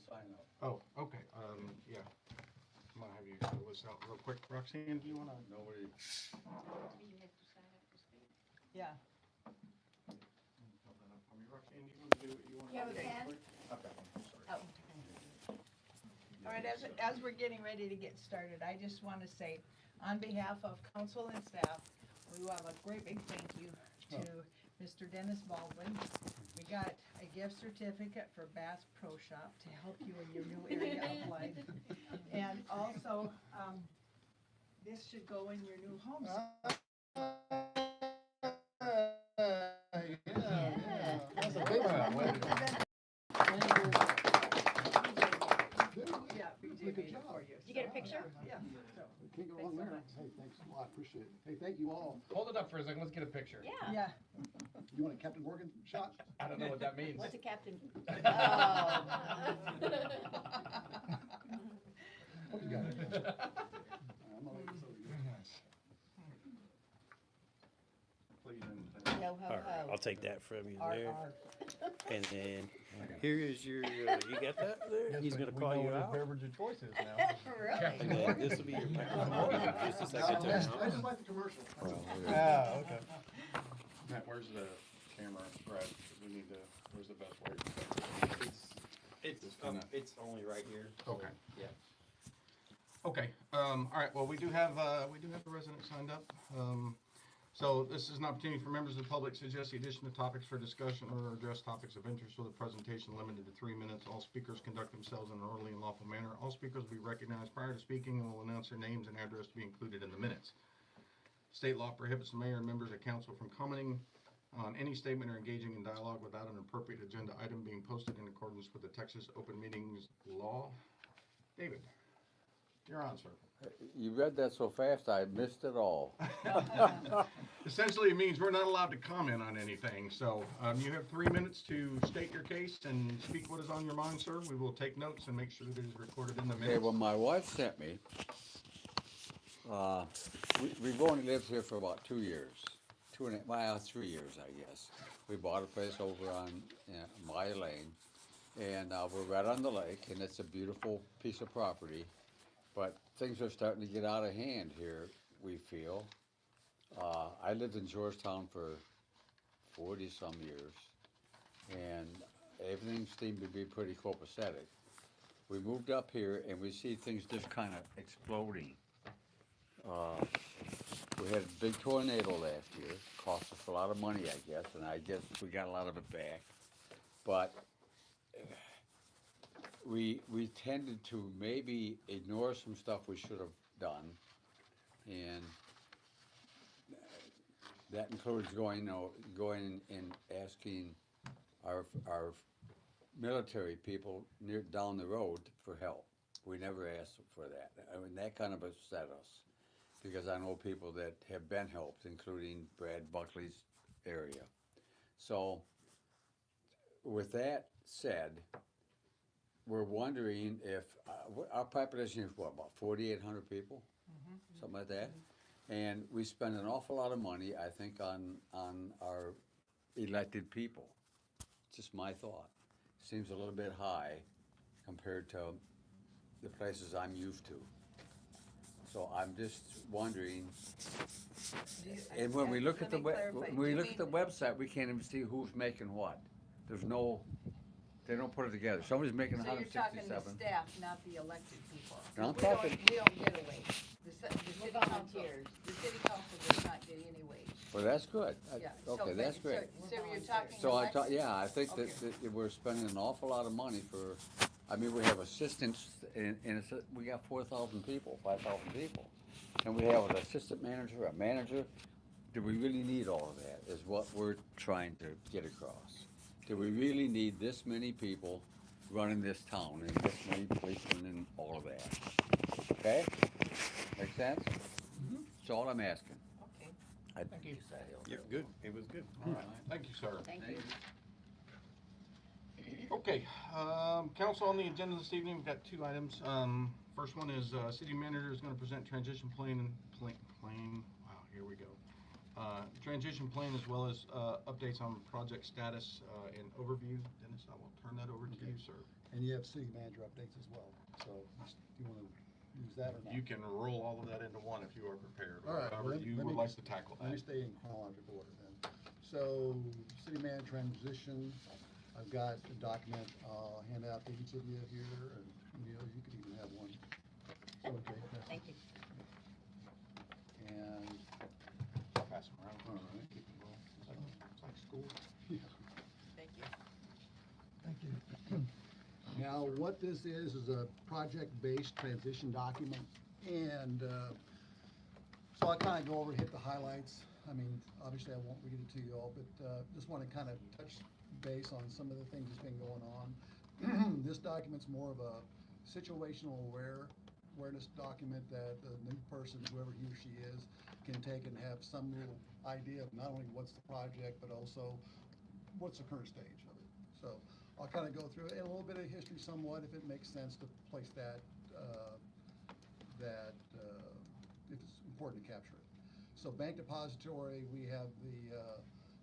sign up. Oh, okay, yeah. I'm gonna have you fill this out real quick. Roxanne, do you wanna? Nobody. Yeah. Roxanne, do you wanna do what you wanna? You have a pen? Okay, sorry. Oh. All right, as we're getting ready to get started, I just want to say, on behalf of council and staff, we have a great big thank you to Mr. Dennis Baldwin. We got a gift certificate for Bass Pro Shop to help you in your new area of life. And also, this should go in your new home. Yeah, that's a big one. Yeah, BJ made it for you. Did you get a picture? Yeah. So, Can't go Thanks wrong so there. much. Hey, thanks a lot, appreciate it. Hey, thank you all. Hold it up for a second, let's get a picture. Yeah. yeah. You want a Captain Morgan shot? I don't know what that means. What's a captain? What you got? I'm gonna leave this over here. Please, and, Yo ho All right, ho. I'll take that from you R, there. R. And then here is your, you got that there? He's gonna call you out. Beverage of choice is now. And Really? then this will be your microphone. Just a No, second I to. just like the commercial. Ah, okay. Matt, where's the camera, Brad? We need to, where's the best way? It's only right here. Okay. Yeah. Okay, all right, well, we do have a resident signed up. So this is an opportunity for members of the public to suggest the addition of topics for discussion or address topics of interest with a presentation limited to 3 minutes. All speakers conduct themselves in an orderly and lawful manner. All speakers will be recognized prior to speaking and will announce their names and address to be included in the minutes. State law prohibits the mayor and members of council from commenting on any statement or engaging in dialogue without an appropriate agenda item being posted in accordance with the Texas Open Meetings Law. David, you're on, sir. You read that so fast, I missed it all. Essentially, it means we're not allowed to comment on anything, so you have 3 minutes to state your case and speak what is on your mind, sir. We will take notes and make sure that it is recorded in the Okay, minutes. well, my wife sent me, we've only lived here for about 2 years, 3 years, I guess. We bought a place over on Maya Lane, and we're right on the lake, and it's a beautiful piece of property. But things are starting to get out of hand here, we feel. I lived in Georgetown for 40-some years, and everything seemed to be pretty copacetic. We moved up here, and we see things just kind of exploding. We had a big tornado last year, cost us a lot of money, I guess, and I guess we got a lot of it back. But we tended to maybe ignore some stuff we should have done, and that includes going and asking our military people down the road for help. We never asked for that. I mean, that kind of upset us, because I know people that have been helped, including Brad Buckley's area. So, with that said, we're wondering if, our population is what, about 4,800 people? Something like that? And we spend an awful lot of money, I think, on our elected people. Just my thought. Seems a little bit high compared to the places I'm used to. So I'm just wondering, and when we look at the website, we can't even see who's making what. There's no, they don't put it together. Somebody's making So you're talking the 167. staff, not the elected people. No, I'm We don't- talking- We don't get a wage. The city council, volunteers. the city council does not get any wage. Well, that's good. Yeah. Okay, So- that's so- great. So you're talking. So I elect- thought, yeah, I think Okay. that we're spending an awful lot of money for, I mean, we have assistants, and we got 4,000 people, 5,000 people. And we have an assistant manager, a manager. Do we really need all of that, is what we're trying to get across. Do we really need this many people running this town, and this many policemen and all of that? Okay? Make sense? That's all I'm asking. Okay. Thank you. You're good. It was good. All right, thank you, sir. Thank you. Okay, council, on the agenda this evening, we've got 2 items. First one is, city manager is gonna present transition plan, wow, here we go. Transition plan, as well as, updates on project status, and overview. Dennis, I will turn that over to you, sir. And you have city manager updates as well, so do you wanna use that or not? You can roll all of that into one if you are prepared, All right, however let you me- would like to tackle Let me that. stay in chronological order then. So, city manager transition, I've got a document, I'll hand out to each of you here, and Neil, you could even have one. So, okay, that's- Thank you. And, I'll pass them around. all right. Keep them rolling. It's like school. Yeah. Thank you. Thank you. Now, what this is a project-based transition document, and, so I'll kind of go over and hit the highlights. I mean, obviously, I won't read it to you all, but, just want to kind of touch base on some of the things that's been going on. This document's more of a situational awareness document that the new person, whoever he or she is, can take and have some little idea of not only what's the project, but also what's the current stage of it. So I'll kind of go through it, and a little bit of history somewhat, if it makes sense to place that, if it's important to capture it. So bank depository, we have the,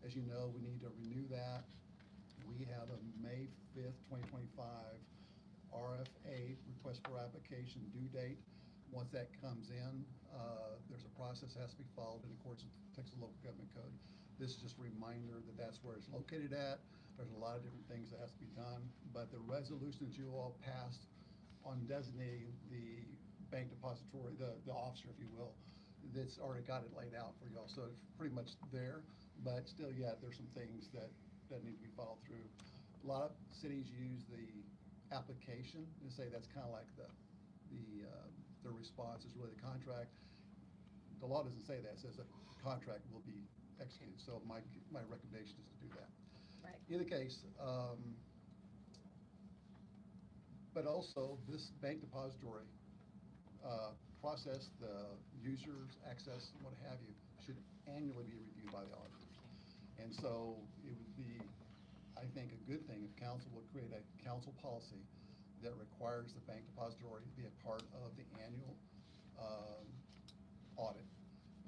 as you know, we need to renew that. We have a May 5th, 2025 RFA, request for application due date. Once that comes in, there's a process that has to be followed in accordance with the Texas Local Government Code. This is just a reminder that that's where it's located at. There's a lot of different things that has to be done, but the resolution that you all passed on designating the bank depository, the officer, if you will, that's already got it laid out for y'all, so it's pretty much there, but still, yeah, there's some things that need to be followed through. A lot of cities use the application and say that's kind of like the response is really the contract. The law doesn't say that, it says a contract will be executed, so my recommendation is to do that. Right. Either case, but also this bank depository process, the users, access, what have you, should annually be reviewed by the auditors. And so it would be, I think, a good thing if council would create a council policy that requires the bank depository to be a part of the annual audit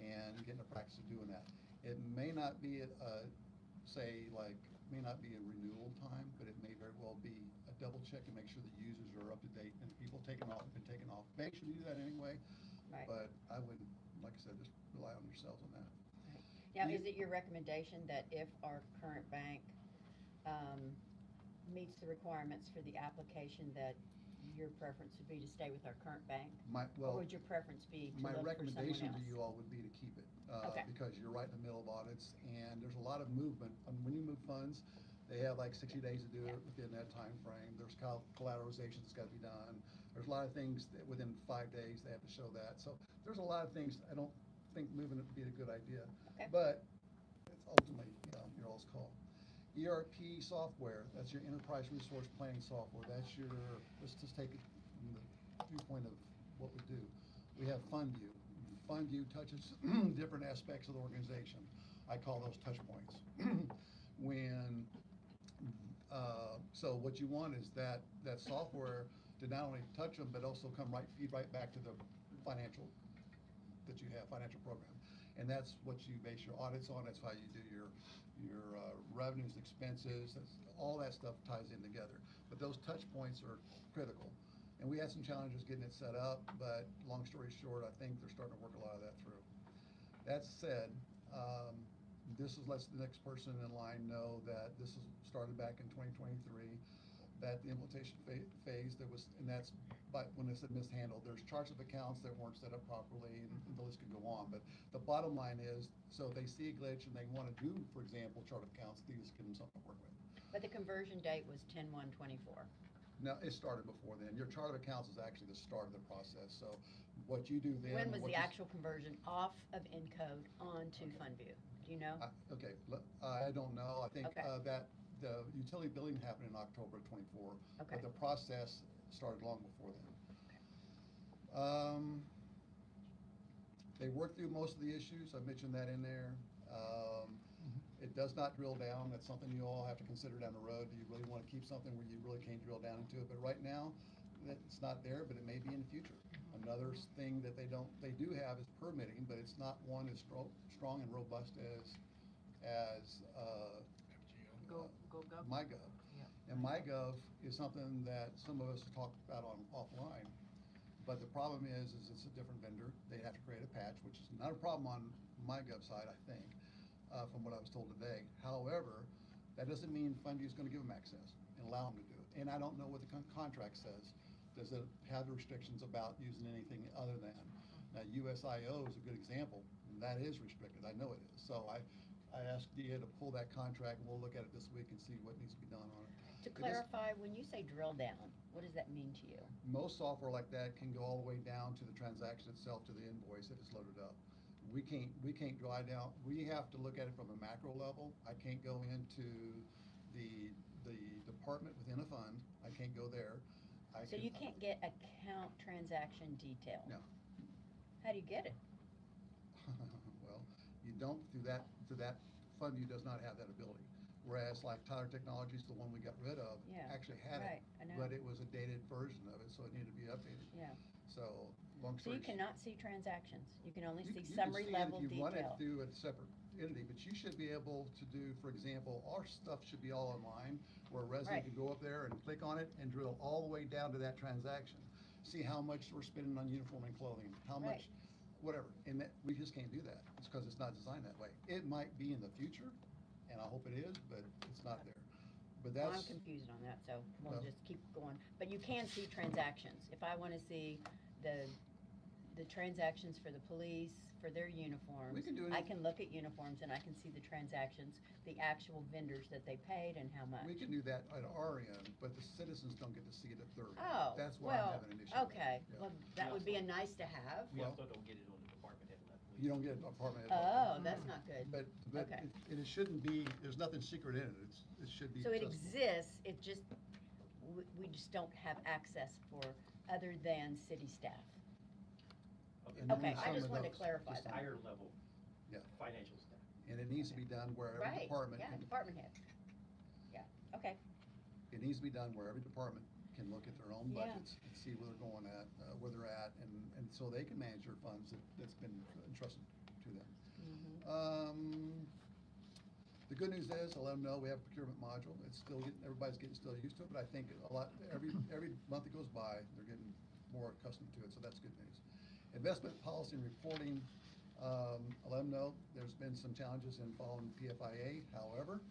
and get in the practice of doing that. It may not be may not be a renewal time, but it may very well be a double check and make sure the users are up to date and people taken off have been taken off. Banks should do that anyway, Right. but I wouldn't, like I said, just rely on yourselves on that. Now, is it your recommendation that if our current bank meets the requirements for the application, that your preference would be to stay with our current bank? Or would your preference be to My look for someone recommendation to else? you all would be to keep it, Okay. because you're right in the middle of audits, and there's a lot of movement. When you move funds, they have like 60 days to do it within that time frame. There's collateralization that's gotta be done. There's a lot of things that within 5 days, they have to show that. So there's a lot of things, I don't think moving it would be a good idea. Okay. But it's ultimately, your all's call. ERP software, that's your enterprise resource planning software. That's your, let's just take it from the viewpoint of what we do. We have FundView. FundView touches different aspects of the organization. I call those touch points. So what you want is that software to not only touch them, but also feed right back to the financial that you have, financial program. And that's what you base your audits on, that's how you do your revenues, expenses, all that stuff ties in together. But those touch points are critical. And we had some challenges getting it set up, but long story short, I think they're starting to work a lot of that through. That said, this is lets the next person in line know that this is started back in 2023, that the implementation phase and that's, but when it's mishandled, there's charts of accounts that weren't set up properly, and the list could go on. But the bottom line is, so if they see a glitch and they want to do, for example, chart of accounts, these give them something to work with. But the conversion date was 10/1/24. No, it started before then. Your chart of accounts is actually the start of the process. So what you do then. When was what the you- actual conversion off of Encode onto FundView? Do you know? Okay, I don't know. I think Okay. That the utility billing happened in October of '24. Okay. But the process started long before then. They worked through most of the issues. I mentioned that in there. It does not drill down. That's something you all have to consider down the road. Do you really want to keep something where you really can't drill down into it? But right now, it's not there, but it may be in the future. Another thing that they do have is permitting, but it's not one as strong and robust as Go Gov. MyGov. And MyGov is something that some of us talked about on offline, but the problem is it's a different vendor. They have to create a patch, which is not a problem on MyGov side, I think, from what I was told today. However, that doesn't mean Fundy is gonna give them access and allow them to do it. And I don't know what the contract says. Does it have the restrictions about using anything other than? Now, USIO is a good example, and that is restricted, I know it is. So I asked DA to pull that contract, and we'll look at it this week and see what needs to be done on it. To Because clarify, when you say drill down, what does that mean to you? most software like that can go all the way down to the transaction itself, to the invoice that is loaded up. We can't drive down, we have to look at it from a macro level. I can't go into the department within a fund, I can't go there. So you can't get account transaction detail? No. How do you get it? Well, you don't, through that fund, you does not have that ability. Whereas like Tyler Technologies, the one we got rid of, Yeah, actually had right, it, I know. but it was a dated version of it, so it needed to be updated. Yeah. So, long So story. you cannot see transactions? You can only You see can summary see it level if you run it detail? through a separate entity, but you should be able to do, for example, our stuff should be all online, where a resident Right. can go up there and click on it and drill all the way down to that transaction. See how much we're spending on uniform and clothing, how Right. much, whatever, and that, we just can't do that. It's because it's not designed that way. It might be in the future, and I hope it is, but it's not there. But Well, I'm that's, confused on that, so we'll Well- just keep going. But you can see transactions. If I wanna see the transactions for the police, for their uniforms. We can do it I in- can look at uniforms and I can see the transactions, the actual vendors that they paid and how much. we can do that at our end, but the citizens don't get to see it at their end. Oh, That's why I'm well, having an issue. with it. okay, Yeah. well, that would be a nice to have. We Well- also don't get it on the department head level. You don't get an apartment. Oh, that's not good. But Okay. it shouldn't be, there's nothing secret in it, it should be. So it just- exists, it just, we just don't have access for other than city staff. And then Okay, some I just of wanted to those, clarify Just that. higher level Yeah. financial staff. And it needs to be done where every Right, department yeah, can, department head. Yeah, okay, it needs to be done where every department can look at their own Yeah. budgets and see where they're going at, where they're at, and so they can manage their funds that's been entrusted to them. The good news is, I'll let them know, we have a procurement module, it's still getting, everybody's getting still used to it, but I think a lot, every month that goes by, they're getting more accustomed to it, so that's good news. Investment policy and reporting, I'll let them know, there's been some challenges in following PFIA, however,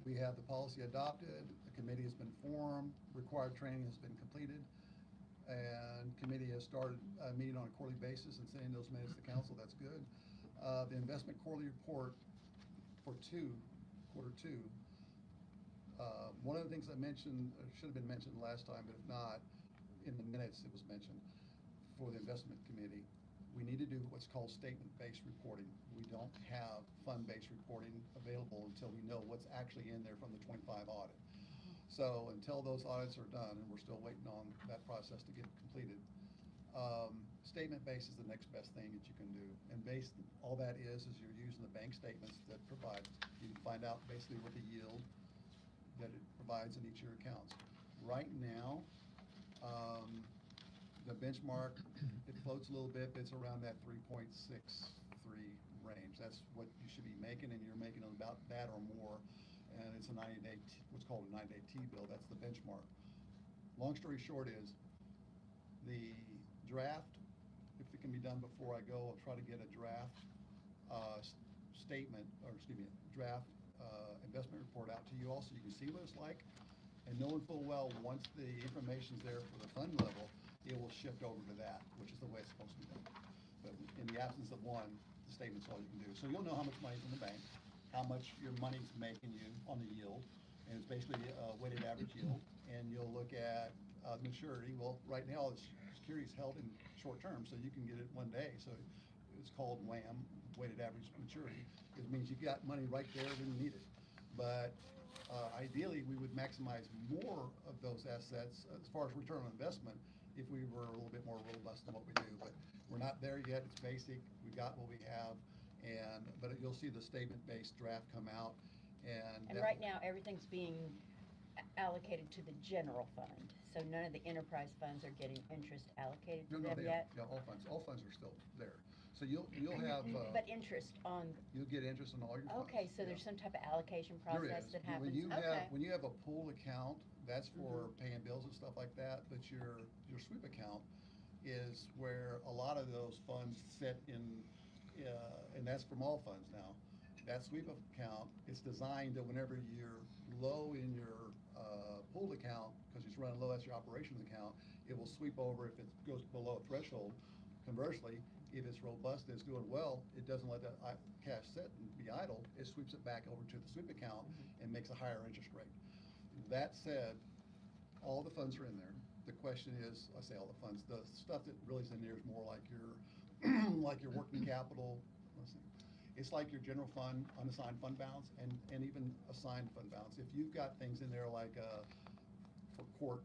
we have the policy adopted, the committee has been formed, required training has been completed, and committee has started meeting on a quarterly basis and sending those minutes to council, that's good. The investment quarterly report for quarter two, one of the things I mentioned, should have been mentioned last time, but if not, in the minutes it was mentioned, for the investment committee, we need to do what's called statement-based reporting. We don't have fund-based reporting available until we know what's actually in there from the 25 audit. So until those audits are done, and we're still waiting on that process to get completed, statement-based is the next best thing that you can do. And based, all that is you're using the bank statements that provide, you can find out basically what the yield that it provides in each of your accounts. Right now, the benchmark, it floats a little bit, but it's around that 3.63 range. That's what you should be making, and you're making about that or more. And it's a 90-day, what's called a 90-day T-bill, that's the benchmark. Long story short is, the draft, if it can be done before I go, I'll try to get a draft statement, or excuse me, draft investment report out to you all, so you can see what it's like. And knowing full well, once the information's there for the fund level, it will shift over to that, which is the way it's supposed to be done. But in the absence of one, the statement's all you can do. So you'll know how much money's in the bank, how much your money's making you on the yield, and it's basically a weighted average yield. And you'll look at maturity. Well, right now, the security is held in short term, so you can get it one day. So it's called WAM, weighted average maturity. It means you got money right there when you need it. But ideally, we would maximize more of those assets as far as return on investment if we were a little bit more robust than what we do. But we're not there yet. It's basic. We got what we have. But you'll see the statement-based draft come out. And that- right now, everything's being allocated to the general fund. So none of the enterprise funds are getting interest allocated to No, them they are. yet? Yeah, all funds are still there. So So you'll have, But interest on, you'll get interest on all your funds. okay, so yeah. there's some type of allocation There process is. that When happens? you Okay. have, when you have a pool account, that's for paying bills and stuff like that, but your sweep account is where a lot of those funds sit in, and that's from all funds now. That sweep account is designed that whenever you're low in your, pool account, because it's running low, that's your operations account, it will sweep over if it goes below a threshold. Conversely, if it's robust and it's doing well, it doesn't let that cash sit and be idle, it sweeps it back over to the sweep account and makes a higher interest rate. That said, all the funds are in there. The question is, I say all the funds, the stuff that really is in there is more like your, like your working capital, let's see. It's like your general fund, unassigned fund balance, and even assigned fund balance. If you've got things in there like, for court,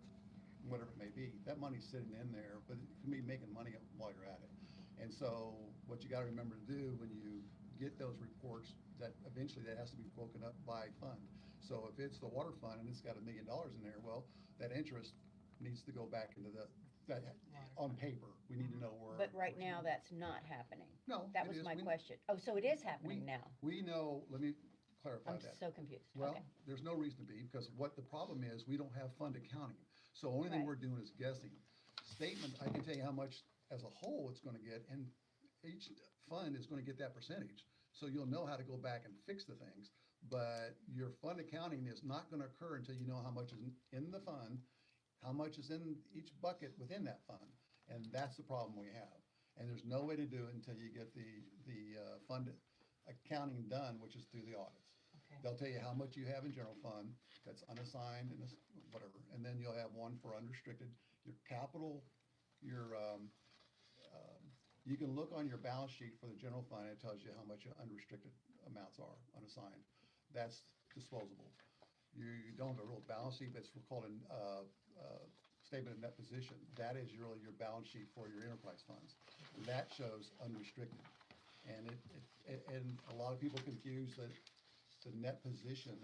whatever it may be, that money's sitting in there, but it can be making money while you're at it. And so what you gotta remember to do when you get those reports, that eventually that has to be broken up by fund. So if it's the water fund and it's got $1 million in there, well, that interest needs to go back into that, on paper, we need to know where. But right now, that's not happening. No, That it was is. my We- question. Oh, so it is happening we- now? We know, let me clarify I'm that. so confused. Well, Okay. there's no reason to be, because what the problem is, we don't have fund accounting. So only thing Right. we're doing is guessing. Statement, I can tell you how much as a whole it's gonna get, and each fund is gonna get that percentage. So you'll know how to go back and fix the things. But your fund accounting is not gonna occur until you know how much is in the fund, how much is in each bucket within that fund. And that's the problem we have. And there's no way to do it until you get the fund accounting done, which is through the audits. Okay. They'll tell you how much you have in general fund, that's unassigned and whatever, and then you'll have one for unrestricted. Your capital, you can look on your balance sheet for the general fund, it tells you how much your unrestricted amounts are, unassigned. That's disposable. You don't have a real balance sheet, but it's called a statement of net position. That is really your balance sheet for your enterprise funds. That shows unrestricted. And and a lot of people confuse the net position,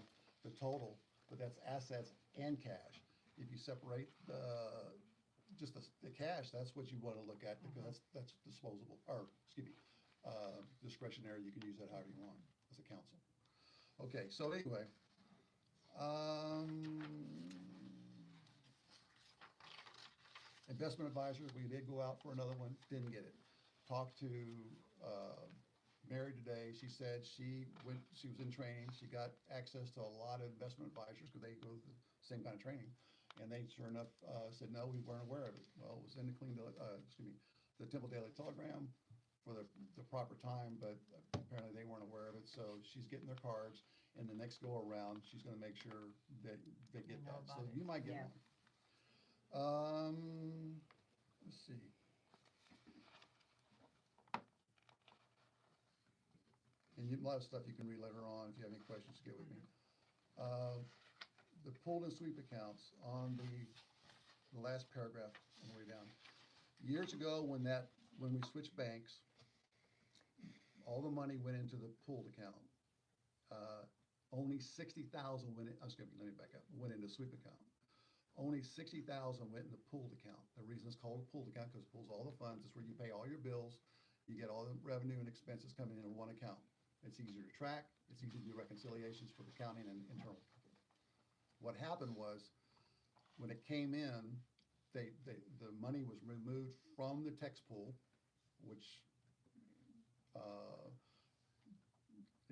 the total, but that's assets and cash. If you separate just the cash, that's what you want to look at, because that's disposable, or, excuse me, discretionary. You can use that however you want as a council. Okay, so anyway, investment advisors, we did go out for another one, didn't get it. Talked to Mary today, she said she was in training, she got access to a lot of investment advisors, because they go through the same kind of training. And they sure enough said, no, we weren't aware of it. Well, it was in the the Temple Daily Telegram for the proper time, but apparently they weren't aware of it. So she's getting their cards, and the next go around, she's gonna make sure that they get know that. So about it. you might get Yeah. one. Let's see. And a lot of stuff you can read later on. If you have any questions, get with me. The pool and sweep accounts on the last paragraph on the way down. Years ago, when we switched banks, all the money went into the pooled account. Only 60,000 went in, let me back up, went into sweep account. Only 60,000 went in the pooled account. The reason it's called a pooled account, because it pools all the funds. It's where you pay all your bills. You get all the revenue and expenses coming in one account. It's easier to track. It's easy to do reconciliations for the accounting and internal. What happened was, when it came in, the money was removed from the text pool, which,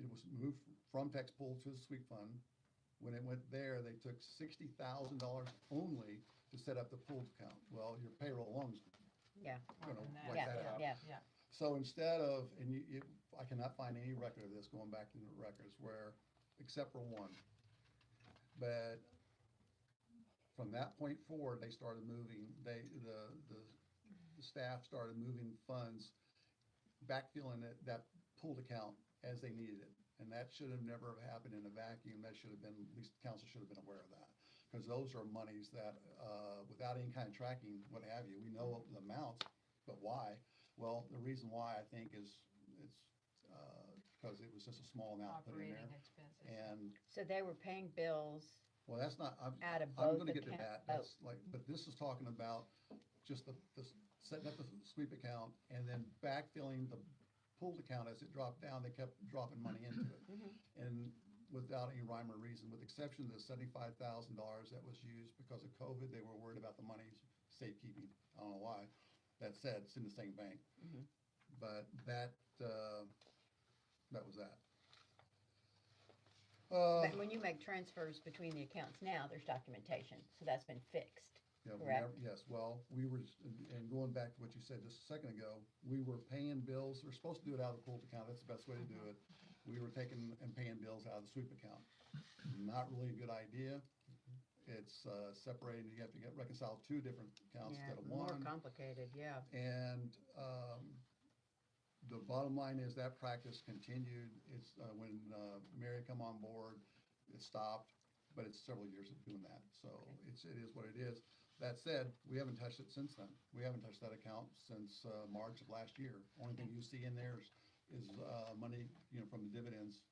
it was moved from text pool to the sweep fund. When it went there, they took $60,000 only to set up the pooled account. Well, your payroll alone is Yeah, gonna than that. wipe yeah, that out. yeah. Yeah. So instead of, and I cannot find any record of this going back into the records where, except for one. But from that point forward, they started moving, the staff started moving funds, backfilling that pooled account as they needed it. And that should have never happened in a vacuum. That should have been, at least the council should have been aware of that. Because those are monies that, without any kind of tracking, what have you, we know the amounts, but why? Well, the reason why, I think, is it's because it was just a small amount put in Operating there. expenses. And, So they were paying bills well, that's not, out of I'm both gonna get to account- that. That's like, but this is talking about just the setting up the sweep account and then backfilling pooled account, as it dropped down, they kept dropping money into it. And without any rhyme or reason, with the exception of the $75,000 that was used because of COVID, they were worried about the money's safekeeping. I don't know why. That said, it's in the same bank. But that was that. But when you make transfers between the accounts now, there's documentation, so that's been fixed. Yeah, Correct. yes, well, we were, and going back to what you said just a second ago, we were paying bills, we're supposed to do it out of the pooled account, that's the best way to do it. We were taking and paying bills out of the sweep account. Not really a good idea. It's separating, you have to get reconciled two different accounts Yeah, instead of more one. complicated, yeah. And the bottom line is that practice continued. It's when Mary come on board, it stopped, but it's several years of doing that. So it is what it is. That said, we haven't touched it since then. We haven't touched that account since March of last year. Only thing you see in there is money, from the dividends,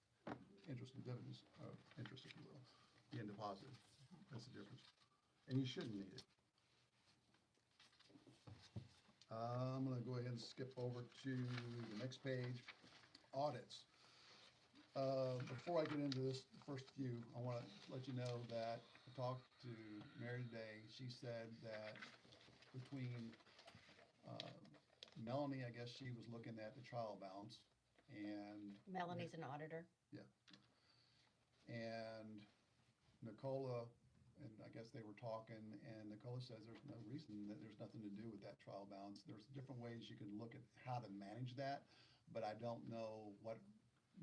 interest and dividends, interest, if you will, being deposited. That's the difference. And you shouldn't need it. I'm gonna go ahead and skip over to the next page, audits. Before I get into this, the first few, I wanna let you know that I talked to Mary today. She said that between, Melanie, I guess she was looking at the trial balance, and Melanie's an auditor. and Nicola, and I guess they were talking, and Nicola says there's no reason, that there's nothing to do with that trial balance. There's different ways you can look at how to manage that, but I don't know what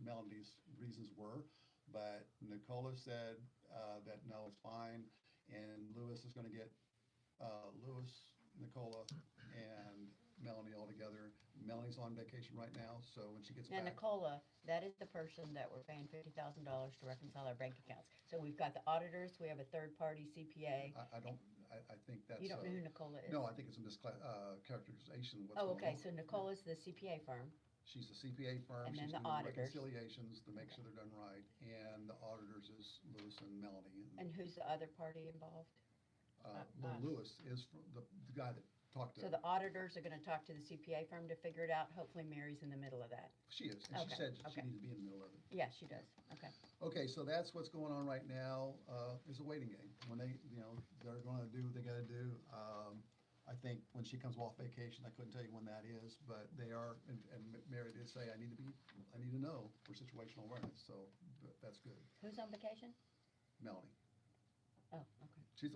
Melanie's reasons were. But Nicola said that no, it's fine, and Lewis is gonna get, Lewis, Nicola, and Melanie all together. Melanie's on vacation right now, so when she gets Now, back. Nicola, that is the person that we're paying $50,000 to reconcile our bank accounts. So we've got the auditors, we have a third-party CPA. I think that's. You don't know who Nicola is? No, I think it's a characterization. Oh, okay, so Nicola's the CPA firm. She's a CPA firm. And then She's the doing auditors. reconciliations to make sure they're done right, and the auditors is Lewis and Melanie. And who's the other party involved? Well, us. Lewis is the guy that talked to. So the auditors are gonna talk to the CPA firm to figure it out. Hopefully Mary's in the middle of that. She is, and she Okay, said she okay. needed to be in the middle of it. Yeah, she does. Okay. Okay, so that's what's going on right now. It's a waiting game. When they, they're gonna do what they gotta do. I think when she comes off vacation, I couldn't tell you when that is, but they are, and Mary did say, I need to know for situational awareness, so that's good. Who's on vacation? Melanie. Oh, okay. She's,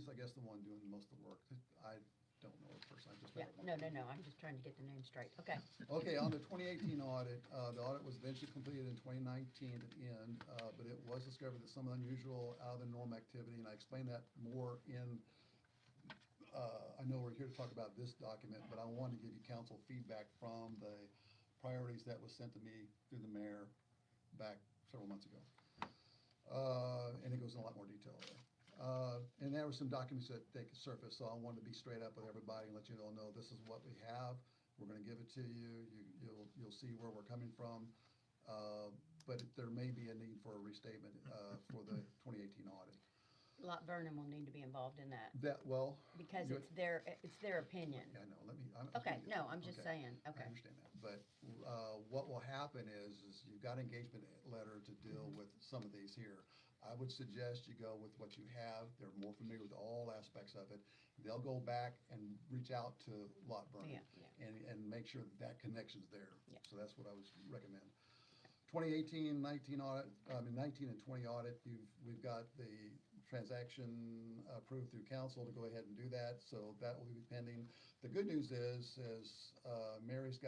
I guess, the one doing most of the work. I don't know her personally, I just Yeah, met her once. no, I'm just trying to get the name straight. Okay. Okay, on the 2018 audit, the audit was eventually completed in 2019 at the end, but it was discovered that some unusual, out of the norm activity, and I explained that more in, I know we're here to talk about this document, but I wanted to give you council feedback from the priorities that was sent to me through the mayor back several months ago. And it goes in a lot more detail there. And there were some documents that they could surface, so I wanted to be straight up with everybody and let you all know, this is what we have. We're gonna give it to you. You'll see where we're coming from. But there may be a need for a restatement, for the 2018 audit. Lot Vernon will need to be involved in that because you- it's their opinion. Yeah, I know, I'm Okay, gonna get no, to it. I'm just Okay. saying, I okay. understand that, but what will happen is you've got an engagement letter to deal with some of these here. I would suggest you go with what you have. They're more familiar with all aspects of it. They'll go back and reach out to Lot Vernon Yeah. and make sure that connection's there. Yeah. So that's what I would recommend. 2018-19 audit, 19 and 20 audit, we've got the transaction approved through council to go ahead and do that, so that will be pending. The good news is Mary's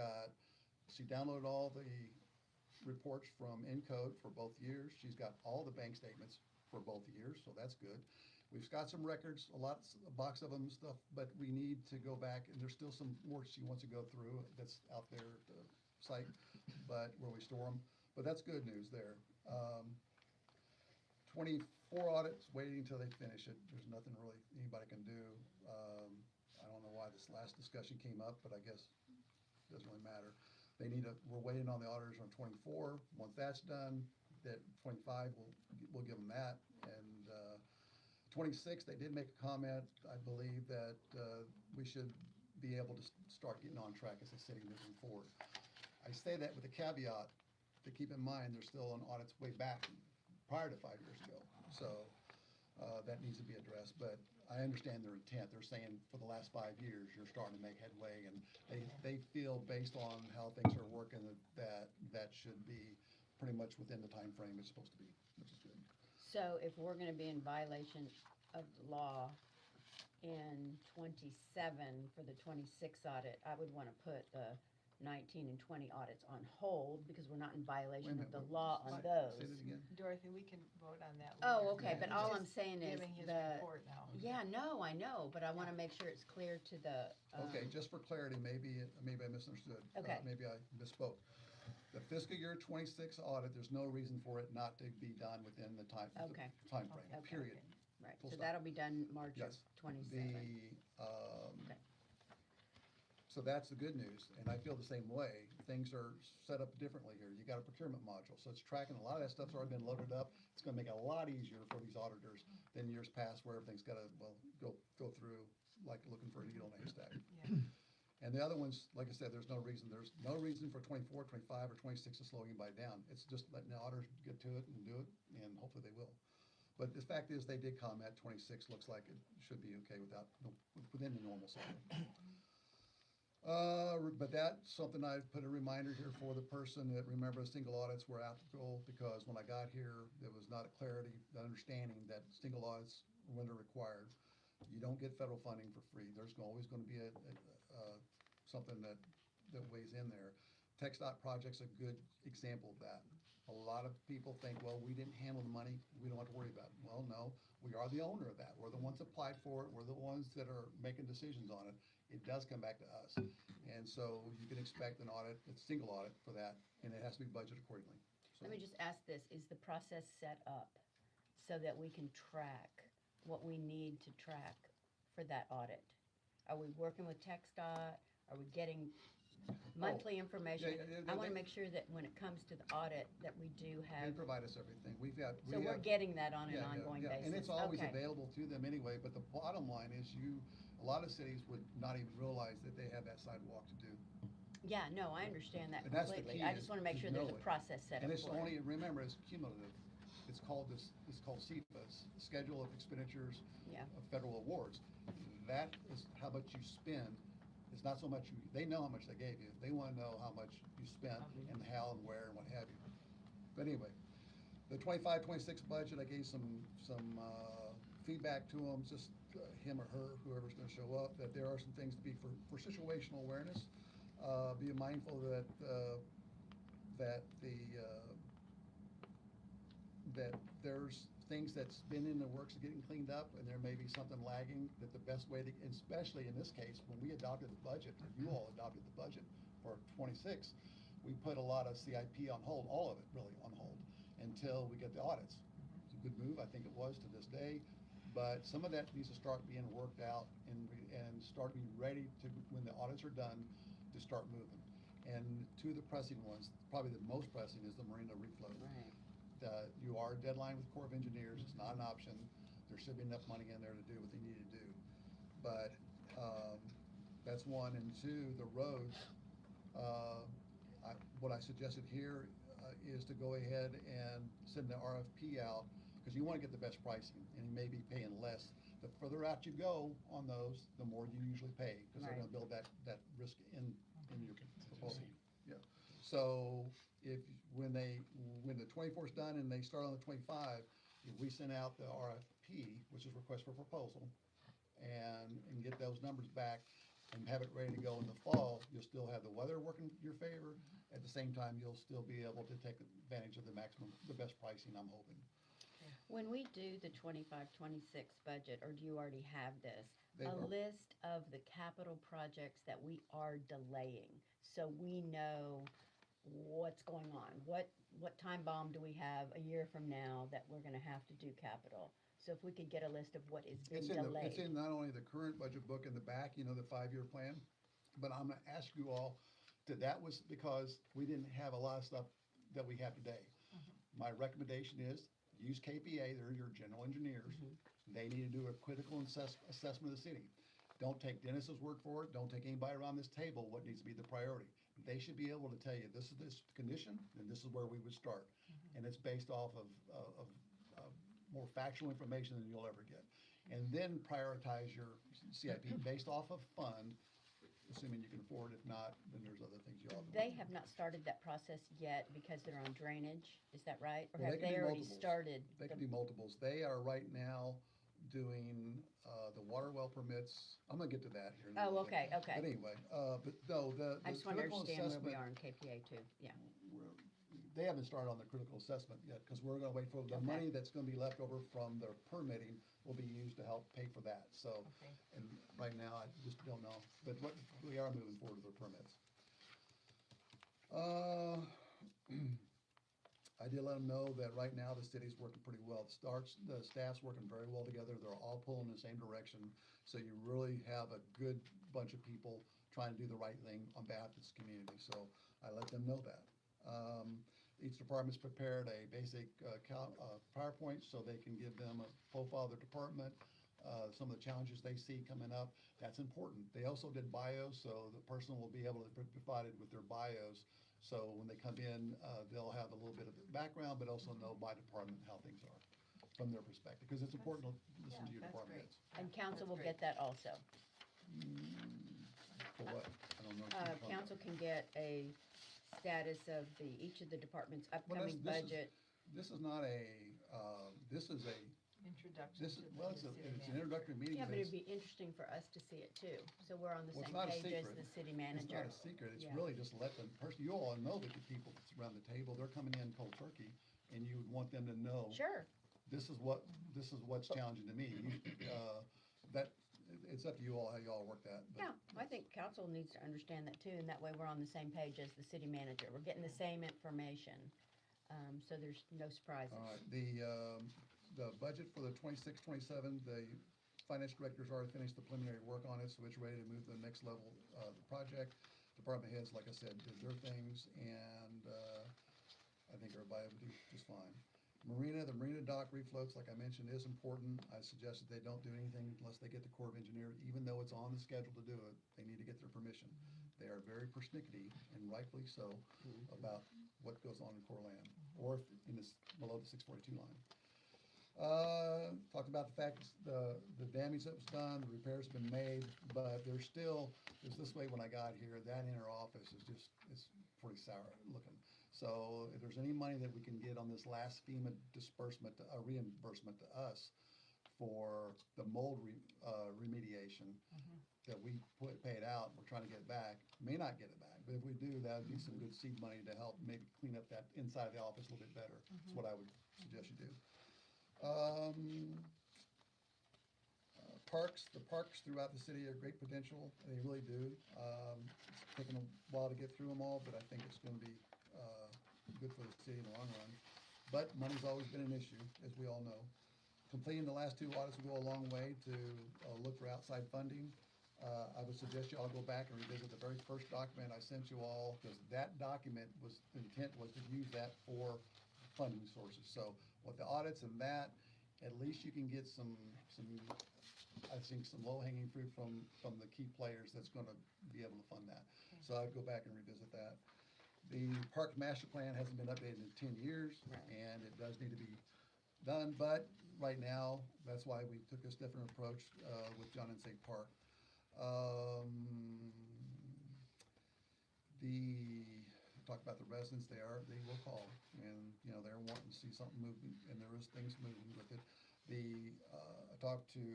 she downloaded all the reports from Encode for both years. She's got all the bank statements for both years, so that's good. We've got some records, a box of them and stuff, but we need to go back, and there's still some more she wants to go through that's out there at the site, but where we store them. But that's good news there. 24 audits, waiting until they finish it. There's nothing really anybody can do. I don't know why this last discussion came up, but I guess it doesn't really matter. We're waiting on the auditors on 24. Once that's done, that 25, we'll give them that. And 26, they did make a comment, I believe, that we should be able to start getting on track as a city moving forward. I say that with a caveat to keep in mind, there's still an audit's way back prior to 5 years ago. So, that needs to be addressed, but I understand their intent. They're saying for the last 5 years, you're starting to make headway, and they feel based on how things are working, that should be pretty much within the time frame it's supposed to be, which is good. So if we're gonna be in violation of the law in 27 for the 26 audit, I would wanna put the 19 and 20 audits on hold because we're not in Wait a violation of minute, the what- law on Say those. that again? Dorothy, we can vote on that Oh, later. okay, but He's all I'm just saying is giving his the, report now. yeah, no, I know, but I wanna make sure it's clear to the, Okay, just for clarity, maybe I misunderstood. Okay. Maybe I misspoke. The fiscal year 26 audit, there's no reason for it not to be done within the Okay. timeframe, Okay. period. right, Full so stop. that'll be done March of Yes. 27. Okay. So that's the good news, and I feel the same way. Things are set up differently here. You got a procurement module, so it's tracking, a lot of that stuff's already been loaded up. It's gonna make it a lot easier for these auditors than years past where everything's gotta, well, go through like looking for a needle in a haystack. Yeah. And the other ones, like I said, there's no reason for 24, 25, or 26 to slow anybody down. It's just letting the auditors get to it and do it, and hopefully they will. But the fact is, they did comment 26 looks like it should be okay within the normal cycle. But that's something I put a reminder here for the person that remember single audits were applicable, because when I got here, there was not a clarity, the understanding that single audits, when they're required, you don't get federal funding for free. There's always gonna be something that weighs in there. TxDOT project's a good example of that. A lot of people think, well, we didn't handle the money, we don't have to worry about it. Well, no, we are the owner of that. We're the ones that applied for it, we're the ones that are making decisions on it. It does come back to us. And so you can expect an audit, a single audit for that, and it has to be budgeted accordingly. So- Let me just ask this, is the process set up so that we can track what we need to track for that audit? Are we working with TxDOT? Are we getting monthly information? I wanna make sure that when it comes to the audit, that we do They have, provide us everything. We so we're have. getting that on an Yeah, yeah, ongoing yeah. basis. And it's always Okay. available to them anyway, but the bottom line is a lot of cities would not even realize that they have that sidewalk to do. Yeah, no, I understand that And that's the completely. key I is just wanna make to sure there's know a it. process set And up it's for it. only, remember, it's cumulative. It's called SEPA's, Schedule of Expenditures Yeah. of Federal Awards. That is how much you spend. It's not so much, they know how much they gave you. They wanna know how much you spent and how and where and what have you. But anyway, the 25, 26 budget, I gave some feedback to them, just him or her, whoever's gonna show up, that there are some things to be for situational awareness. Be mindful that there's things that's been in the works of getting cleaned up, and there may be something lagging, that the best way to, especially in this case, when we adopted the budget, or you all adopted the budget for 26, we put a lot of CIP on hold, all of it really on hold, until we get the audits. It's a good move, I think it was to this day, but some of that needs to start being worked out and start being ready to, when the audits are done, to start moving. And two of the pressing ones, probably the most pressing, is the Marina refloat. Right. You are a deadline with Corps of Engineers, it's not an option. There should be enough money in there to do what they need to do. But, that's one, and two, the roads, what I suggested here, is to go ahead and send the RFP out, because you wanna get the best pricing, and you may be paying less. The further out you go on those, the more you usually pay, because they're Right. gonna build that risk in your proposal. Yeah, so when the 24's done and they start on the 25, if we send out the RFP, which is request for proposal, and get those numbers back and have it ready to go in the fall, you'll still have the weather working in your favor. At the same time, you'll still be able to take advantage of the best pricing, I'm hoping. When we do the 25, 26 budget, or do you already have this? They've A al- list of the capital projects that we are delaying, so we know what's going on. What time bomb do we have a year from now that we're gonna have to do capital? So if we could get a list of what is being It's delayed. in not only the current budget book in the back, the 5-year plan, but I'm gonna ask you all, that was because we didn't have a lot of stuff that we have today. My recommendation is, use KPA, they're your general engineers. They need to do a critical assessment of the city. Don't take Dennis's word for it, don't take anybody around this table what needs to be the priority. They should be able to tell you, this is this condition, and this is where we would start. And it's based off of more factual information than you'll ever get. And then prioritize your CIP based off of fund, assuming you can afford. If not, then there's other things you ought to. They have not started that process yet because they're on drainage, is that right? Or Well, have can they do already multiples. started? They can the- do multiples. They are right now doing, the water well permits. I'm gonna get to that here in a Oh, little bit. okay, But okay. anyway, but no, the I just want to critical understand where we assessment, are in KPA too, yeah. they haven't started on the critical assessment yet, because we're gonna wait for the Okay. money that's gonna be left over from their permitting will be used to help pay for that, so. Okay. And right now, I just don't know, but what, we are moving forward with the permits. I did let them know that right now the city's working pretty well. The staff's working very well together. They're all pulling in the same direction. So you really have a good bunch of people trying to do the right thing on behalf of this community. So I let them know that. Each department's prepared a basic PowerPoint so they can give them a profile of their department, some of the challenges they see coming up. That's important. They also did bios, so the person will be able to be provided with their bios. So when they come in, they'll have a little bit of background, but also know by department how things are from their perspective, because it's important to listen to your that's department great. heads. And council That's will great. get that also. For what? I don't know. what you're talking about. Council can get a status of each of the department's upcoming this is- budget. This is not a, this is a, Introduction this to is, the well, new city it's an manager. introductory meeting. Yeah, but but it'd be interesting for us to see it too, so we're on the Well, it's same not a page as secret. the city It's manager. not a secret, it's Yeah. really just let them, you all know that the people that's around the table, they're coming in cold turkey, and you would want them to know. Sure, This is what's challenging to me. That, it's up to you all how you all work that. but- yeah, I think council needs to understand that too, and that way we're on the same page as the city manager. We're getting the same information, so there's no surprises. All right, the budget for the 26-27, the finance director's already finished the preliminary work on it, so it's ready to move to the next level of the project. Department heads, like I said, did their things, and, I think everybody would do just fine. The marina dock refloats, like I mentioned, is important. I suggest that they don't do anything unless they get the Corps of Engineers, even though it's on the schedule to do it, they need to get their permission. They are very persnickety, and rightfully so, about what goes on in Corps land, or in this, below the 642 line. Talked about the fact the damage that was done, the repairs have been made, but there's still, it was this way when I got here, that inner office is just, it's pretty sour looking. So if there's any money that we can get on this last FEMA disbursement, reimbursement to us for the mold remediation that we paid out, we're trying to get back, may not get it back, but if we do, that would be some good seed money to help maybe clean up that inside of the office a little bit better. That's what I would suggest you do. The parks throughout the city are great potential, they really do. It's taken a while to get through them all, but I think it's gonna be, good for the city in the long run. But money's always been an issue, as we all know. Completing the last 2 audits will go a long way to, look for outside funding. I would suggest you all go back and revisit the very first document I sent you all, because that document was, the intent was to use that for funding sources. So with the audits and that, at least you can get some, I think, some low-hanging fruit from the key players that's gonna be able to fund that. So I'd go back and revisit that. The park master plan hasn't been updated in 10 years, and it does need to be done, but right now, that's why we took this different approach, with John and State Park. Talk about the residents, they will call, and, they're wanting to see something moving, and there is things moving with it. I talked to,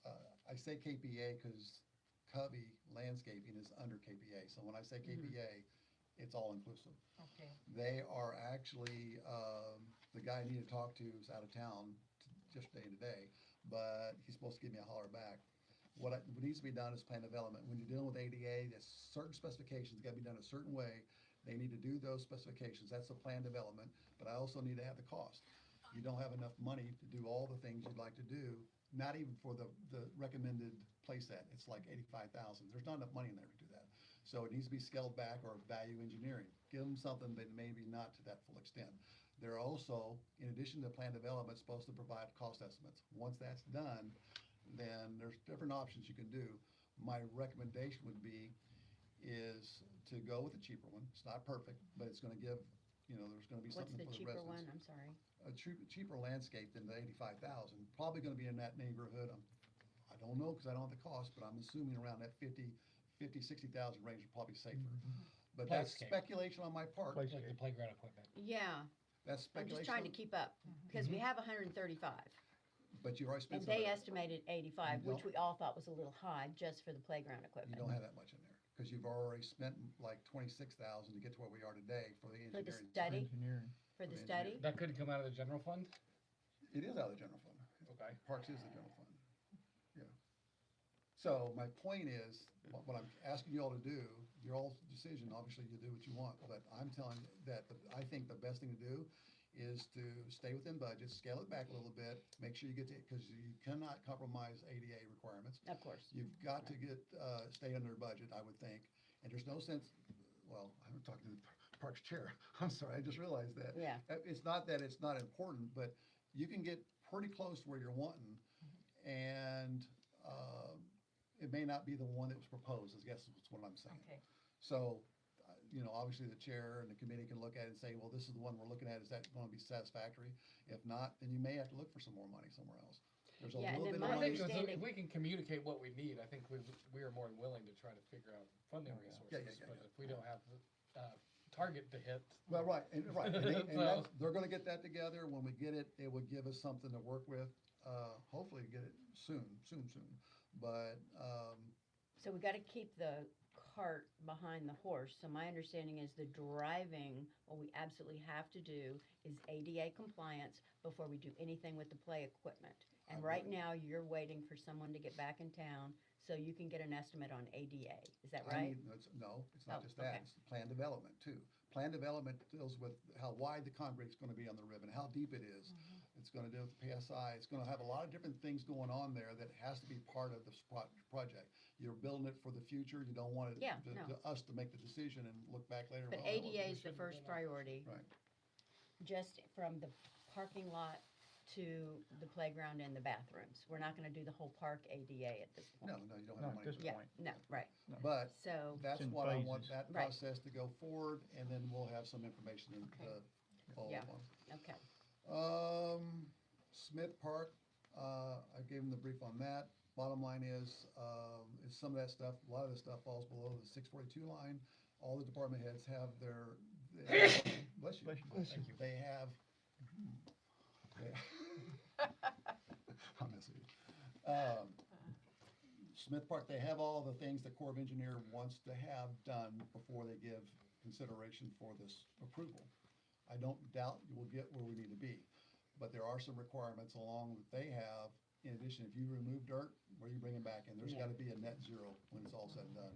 I say KPA because Covey Landscaping is under KPA, so when I say KPA, it's all inclusive. Okay, They are actually, the guy I need to talk to is out of town yesterday and today, but he's supposed to give me a holler back. What needs to be done is plan development. When you're dealing with ADA, there's certain specifications, gotta be done a certain way. They need to do those specifications. That's the plan development, but I also need to have the cost. You don't have enough money to do all the things you'd like to do, not even for the recommended playset. It's like 85,000. There's not enough money in there to do that. So it needs to be scaled back, or value engineering. Give them something, but maybe not to that full extent. They're also, in addition to plan development, supposed to provide cost estimates. Once that's done, then there's different options you can do. My recommendation would be is to go with the cheaper one. It's not perfect, but it's gonna give, there's gonna be What's something the for the cheaper residents. one? I'm sorry. A cheaper landscape than the 85,000, probably gonna be in that neighborhood. I don't know, cause I don't have the cost, but I'm assuming around that 60,000 range is probably safer. But that's Playscape. speculation on my part. Like the playground equipment. Yeah, That's I'm speculation. just trying to keep up, because we have 135. But you already spent And some of they that. estimated 85, You which we all thought was a little high just for the playground You equipment. don't have that much in there, cause you've already spent like 26,000 to get to where we are today for the For the engineering. study, Engineering. for the For study? That could come out of the general fund? It is out of the general fund. Okay. Parks is the general fund. Yeah. So my point is, what I'm asking you all to do, your all decision, obviously you do what you want, but I'm telling you that I think the best thing to do is to stay within budget, scale it back a little bit, make sure you get to, because you cannot compromise ADA requirements. Of course. You've got to get, stay under budget, I would think, and there's no sense, well, I'm talking to the Parks Chair, I'm sorry, I just realized that. Yeah. It's not that it's not important, but you can get pretty close to where you're wanting, and, it may not be the one that was proposed, I guess is what I'm saying. Okay. So, obviously the chair and the committee can look at it and say, well, this is the one we're looking at, is that gonna be satisfactory? If not, then you may have to look for some more money somewhere else. There's a Yeah, and little then bit of my I money. think understanding- if we can communicate what we need, I think we are more than willing to try to figure out funding resources. yeah. But if we don't have the target to hit. Well, right, and So- they're gonna get that together. When we get it, it would give us something to work with. Hopefully get it soon. But, So we gotta keep the cart behind the horse. So my understanding is the driving, what we absolutely have to do is ADA compliance before we do anything with the play equipment. And I right agree. now, you're waiting for someone to get back in town so you can get an estimate on ADA. Is that I right? need, no, it's not Oh, just that, okay. it's plan development too. Plan development deals with how wide the concrete's gonna be on the ribbon, how deep it is. Mm-hmm. It's gonna deal with the PSI, it's gonna have a lot of different things going on there that has to be part of this project. You're building it for the future, you don't want it, Yeah, no. us to make the decision and look back later. But well, that wasn't- ADA is the first priority, Right, just from the parking lot to the playground and the bathrooms. We're not gonna do the whole park ADA at this no, point. you don't No, have at money this for Yeah, that. no, right. But So, that's in what I want phases. that Right. process to go forward, and then we'll have some information in Okay. the follow Yeah. on. okay. Smith Park, I gave him the brief on that. Bottom line is some of that stuff, a lot of the stuff falls below the 642 line. All the department heads have their, bless you. Thank you. They have. I'm messing with you. Smith Park, they have all the things the Corps of Engineer wants to have done before they give consideration for this approval. I don't doubt we'll get where we need to be, but there are some requirements along that they have. In addition, if you remove dirt, where are you bringing back in? There's Yeah. gotta be a net zero when it's all said and done.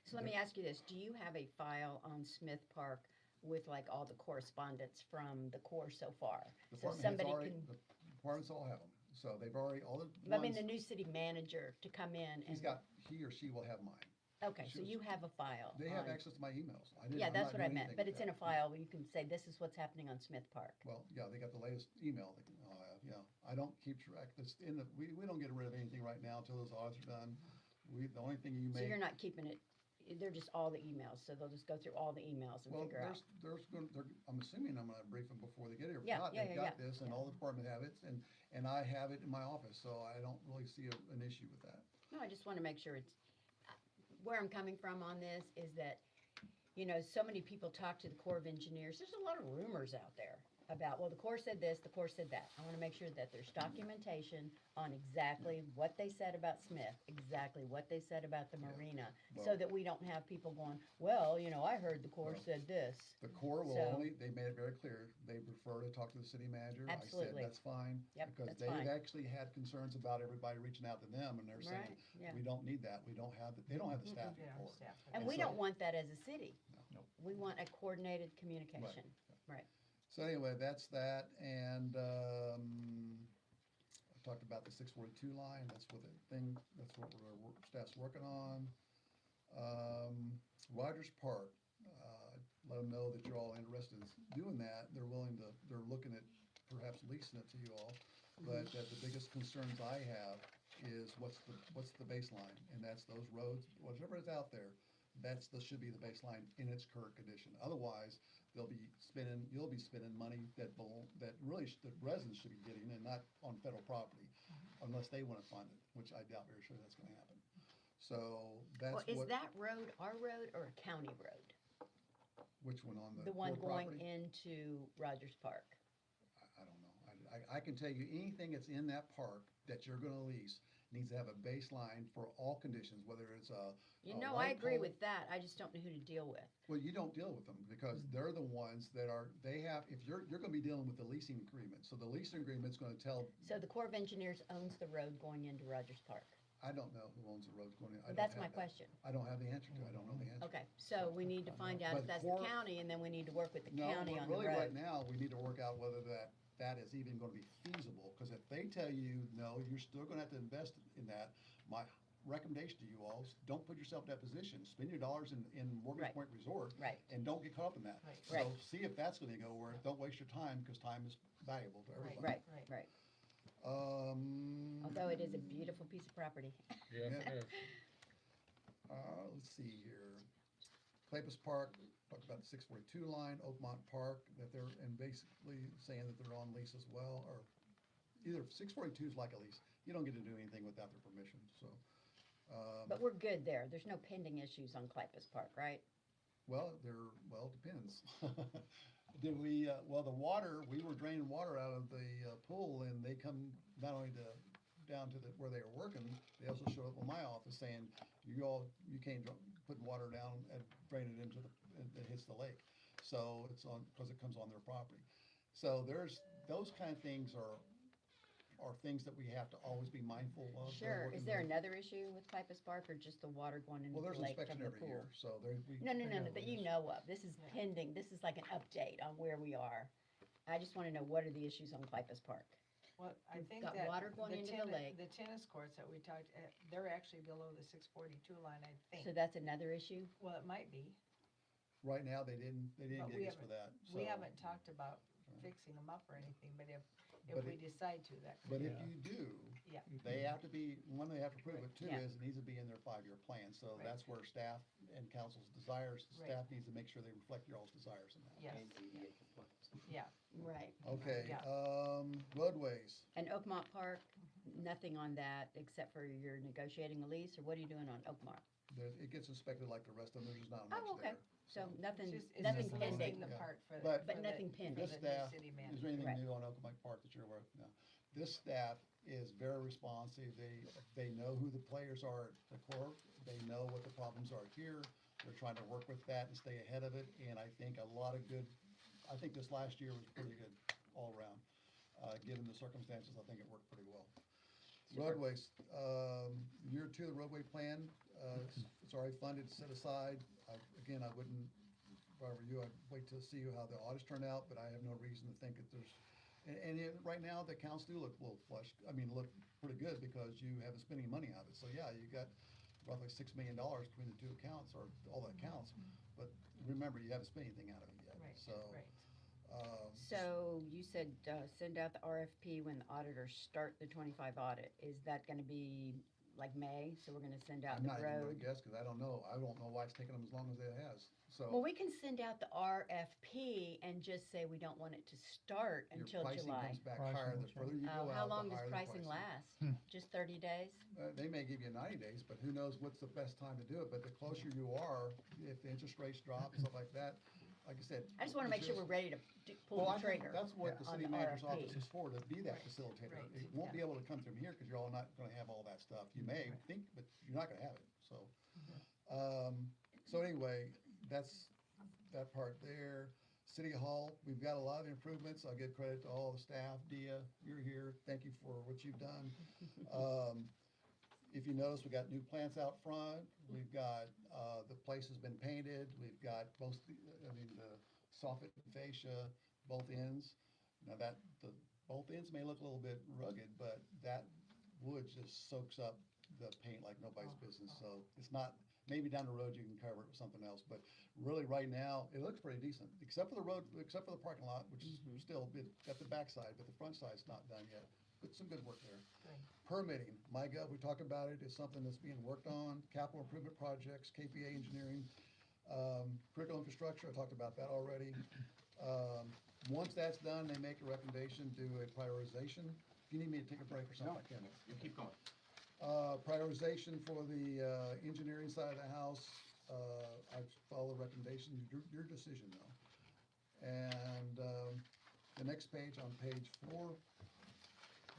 So let me ask you this, do you have a file on Smith Park with like all the correspondence from the Corps so far? So Department heads somebody already, can, the departments all have them, so they've already, all the I mean, ones, the new city manager to come in and. he or she will have mine. Okay, so you have a file. They have on- access to my emails. Yeah, that's what I meant, but it's in a file where you can say, this is what's happening on Smith Park. Well, yeah, they got the latest email, I'll have, yeah. I don't keep track, it's we don't get rid of anything right now until those audits are done. The only thing you So may. you're not keeping it, they're just all the emails, so they'll just go through all the emails and Well, figure out. I'm assuming I'm gonna brief them before they get here. If Yeah, not, yeah, they've yeah, got this, and all the department have it, and I have it in my office, so I don't really see an issue with that. No, I just wanna make sure it's, where I'm coming from on this is that, so many people talk to the Corps of Engineers, there's a lot of rumors out there about, well, the Corps said this, the Corps said that. I wanna make sure that there's documentation on exactly what they said about Smith, exactly what they said about the marina, so Well- that we don't have people going, well, I heard the Corps Well, said this. The Corps will So- only, they made it very clear, they prefer to talk to the city manager. I Absolutely. said, that's fine. Yep, Because that's they've fine. actually had concerns about everybody reaching out to them, and they're saying, Right, yeah. we don't need that, we don't have, they don't have the staff for it. And we so- don't want that as a city. No. We want a coordinated communication. Right. So anyway, that's that, and, I talked about the 642 line, that's what staff's working on. Rogers Park, let them know that you're all interested in doing that, they're looking at perhaps leasing it to you all, but that the biggest concerns I have is what's the baseline? And that's those roads, whatever is out there, should be the baseline in its current condition. Otherwise, you'll be spending money that really the residents should be getting and not on federal property, unless they wanna fund it, which I doubt very sure that's gonna happen. So that's Well, is what, that road our road or a county road? which one on the The one core going property? into Rogers Park? I don't know. I can tell you, anything that's in that park that you're gonna lease needs to have a baseline for all conditions, whether it's a. You a know, I light agree pole- with that. I just don't know who to deal with. Well, you don't deal with them because they're the ones that if you're gonna be dealing with the leasing agreement. So the leasing agreement's gonna tell, So the Corps of Engineers owns the road going into Rogers Park? I don't know who owns the roads going in. I don't That's have my that. question. I don't have the answer to it. I don't know the answer. Okay, so we need to find out if But that's the Corps- county, and then we need to work with the No, county but on the really, right road. now, we need to work out whether that is even gonna be feasible, because if they tell you, no, you're still gonna have to invest in that, my recommendation to you all is, don't put yourself in that position, spend your dollars in Morgan's Right. Point Resort. Right. And don't get caught up in that. Right. So Right. see if that's gonna go where, don't waste your time, because time is valuable to everybody. Right, Right. right. Um. Although it is a beautiful piece of property. Yes, Yeah. it is. Let's see here. Clapus Park, talked about the 642 line, Oakmont Park, that they're, and basically saying that they're on lease as well, or either 642 is like a lease. You don't get to do anything without their permission, so. But we're good there. There's no pending issues on Clapus Park, right? Well, it depends. Did we, the water, we were draining water out of the pool, and they come not only down to where they were working, they also showed up in my office saying, you can't put water down and drain it into it hits the lake. So it's because it comes on their property. So those kind of things are things that we have to always be mindful of. Sure. Is there another issue with Clapus Park, or just the water going into Well, the there's lake inspection from the every pool? year, so we. No, figure out that what it you is. know of. This is pending. This is like an update on where we are. I just want to know, what are the issues on Clapus Park? Well, I We've think got that water going into the lake. The tennis courts that we talked, they're actually below the 642 line, I think. So that's another issue? Well, it might be. Right now, they didn't But get we us for that. We so- haven't talked about fixing them up or anything, but if But we decide to, that could But be. if you do, Yeah. they have to be, one, they have to prove it, two Yeah. is it needs to be in their 5-year plan. So Right. that's where staff and council's desires, Right. staff needs to make sure they reflect your all's desires in that. Yes, And DDA compliance. yeah. Right. Okay, Yeah. roadways. And Oakmont Park, nothing on that except for you're negotiating a lease, or what are you doing on Oakmont? It gets inspected like the rest of them, there's just not much Oh, okay. there. So nothing, It's nothing just pending. listing the Yeah. part for the. But- But for the- nothing for pending. the This new staff, city is manager. there anything Right. new on Oakland Park that you're aware of? No. This staff is very responsive. They know who the players are at the core. They know what the problems are here. They're trying to work with that and stay ahead of it. And I think I think this last year was pretty good all around. Given the circumstances, I think it worked pretty well. Roadways, year 2 of the roadway plan, it's already funded, set aside. Again, I wouldn't, if I were you, I'd wait to see how the audits turn out, but I have no reason to think that there's, right now, the accounts do look a little flush, look pretty good because you haven't spent any money out of it. So yeah, you got roughly $6 million between the two accounts, or all the accounts, but remember, you haven't spent anything out of it yet, Right, so. right. So you said send out the RFP when the auditors start the 25 audit. Is that going to be like May? So we're going to send out I'm the not even gonna road? guess, because I don't know why it's taking them as long as it has, so. Well, we can send out the RFP and just say we don't want it to start Your until pricing July. comes back higher, the further you go Oh, out, how the long does higher the pricing last? Just 30 days? They may give you 90 days, but who knows what's the best time to do it, but the closer you are, if the interest rates drop and stuff like that, like I said. I just want to make sure we're ready to pull Well, the I think trigger. that's what the on city the manager's RFP. office is for, to be that facilitator. Right, It won't be able to come from here, because you're all not gonna have all that stuff. You may think, but you're not gonna have it, so. So anyway, that's that part there. City Hall, we've got a lot of improvements. I'll give credit to all the staff. Dia, you're here. Thank you for what you've done. If you notice, we got new plants out front. We've got, the place has been painted. We've got both, the soffit and fascia, both ends. Now both ends may look a little bit rugged, but that wood just soaks up the paint like nobody's business. So it's not, maybe down the road you can cover it with something else, but really right now, it looks pretty decent, except for the road, except for the parking lot, which is still got the backside, but the front side's not done yet. But some good work there. Great. Permitting, MyGov, we talked about it, is something that's being worked on, capital improvement projects, KPA engineering, critical infrastructure, I talked about that already. Once that's done, they make a recommendation, do a prioritization. If you need me to take a break or something, I can. You keep going. Prioritization for the engineering side of the house, I follow the recommendation, your decision though. And the next page, on page 4,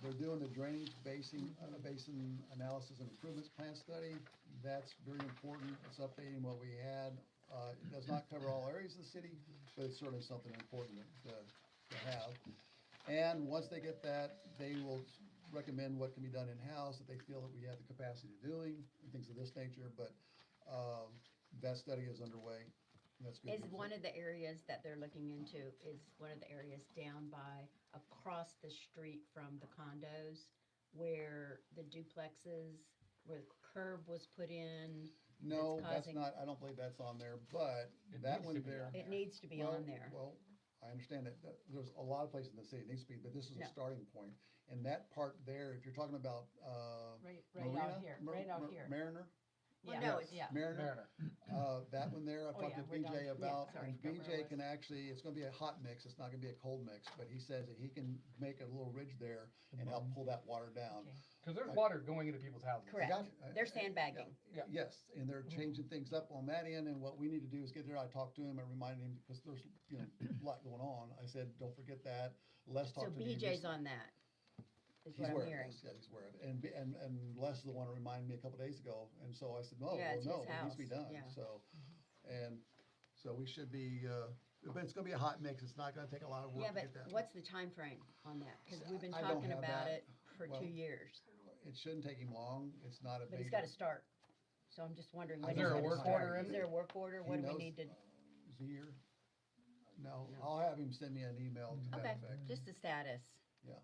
they're doing the drainage basin analysis and improvements plan study. That's very important, it's updating what we had. It does not cover all areas of the city, but it's certainly something important to have. And once they get that, they will recommend what can be done in-house that they feel that we have the capacity of doing, and things of this nature, but that study is underway. That's good. Is one of the areas that they're looking into, is one of the areas down by, across the street from the condos, where the duplexes, where the curb was put in? No, that's causing- not, I don't believe that's on there, but It that needs one to be there. on It needs to be on there. Well, I understand that, there's a lot of places in the city it needs to be, but this is No. a starting point. And that part there, if you're talking about, Right Marina? out here, right out here. Mariner? Well, Yeah. no, it's, Yeah. Mariner? Mariner. That one there, I Oh, talked yeah, to we're down- BJ yeah, about, sorry, and but we're BJ west. can actually, it's gonna be a hot mix, it's not gonna be a cold mix, but he says that he can make a little ridge there and help pull that water down. Okay. Cause there's water going into people's houses. Correct. Got it. They're sandbagging. Yeah. Yes, and they're changing things up on that end, and what we need to do is get there, I talked to him, I reminded him, because there's, a lot going on, I said, don't forget that, Les so talked to me. BJ's on that, is He's what I'm aware of hearing. this, yeah, he's aware of it, and Les is the one who reminded me a couple days ago, and so I said, no, Yeah, well, it's no, his it needs to be house, done, yeah. so. And so we should be, but it's gonna be a hot mix, it's not gonna take a lot of Yeah, work to but get that. what's the time frame on that? Because we've been I don't talking have about that. it for Well, 2 years, It shouldn't take him long, it's not a but major. he's gotta start. So I'm just wondering, I when don't is have it a gonna work start? order in Is there a work order? He What do we knows, need to, Is he here? No, No. I'll have him send me an email to that okay, effect. just the status. Yeah.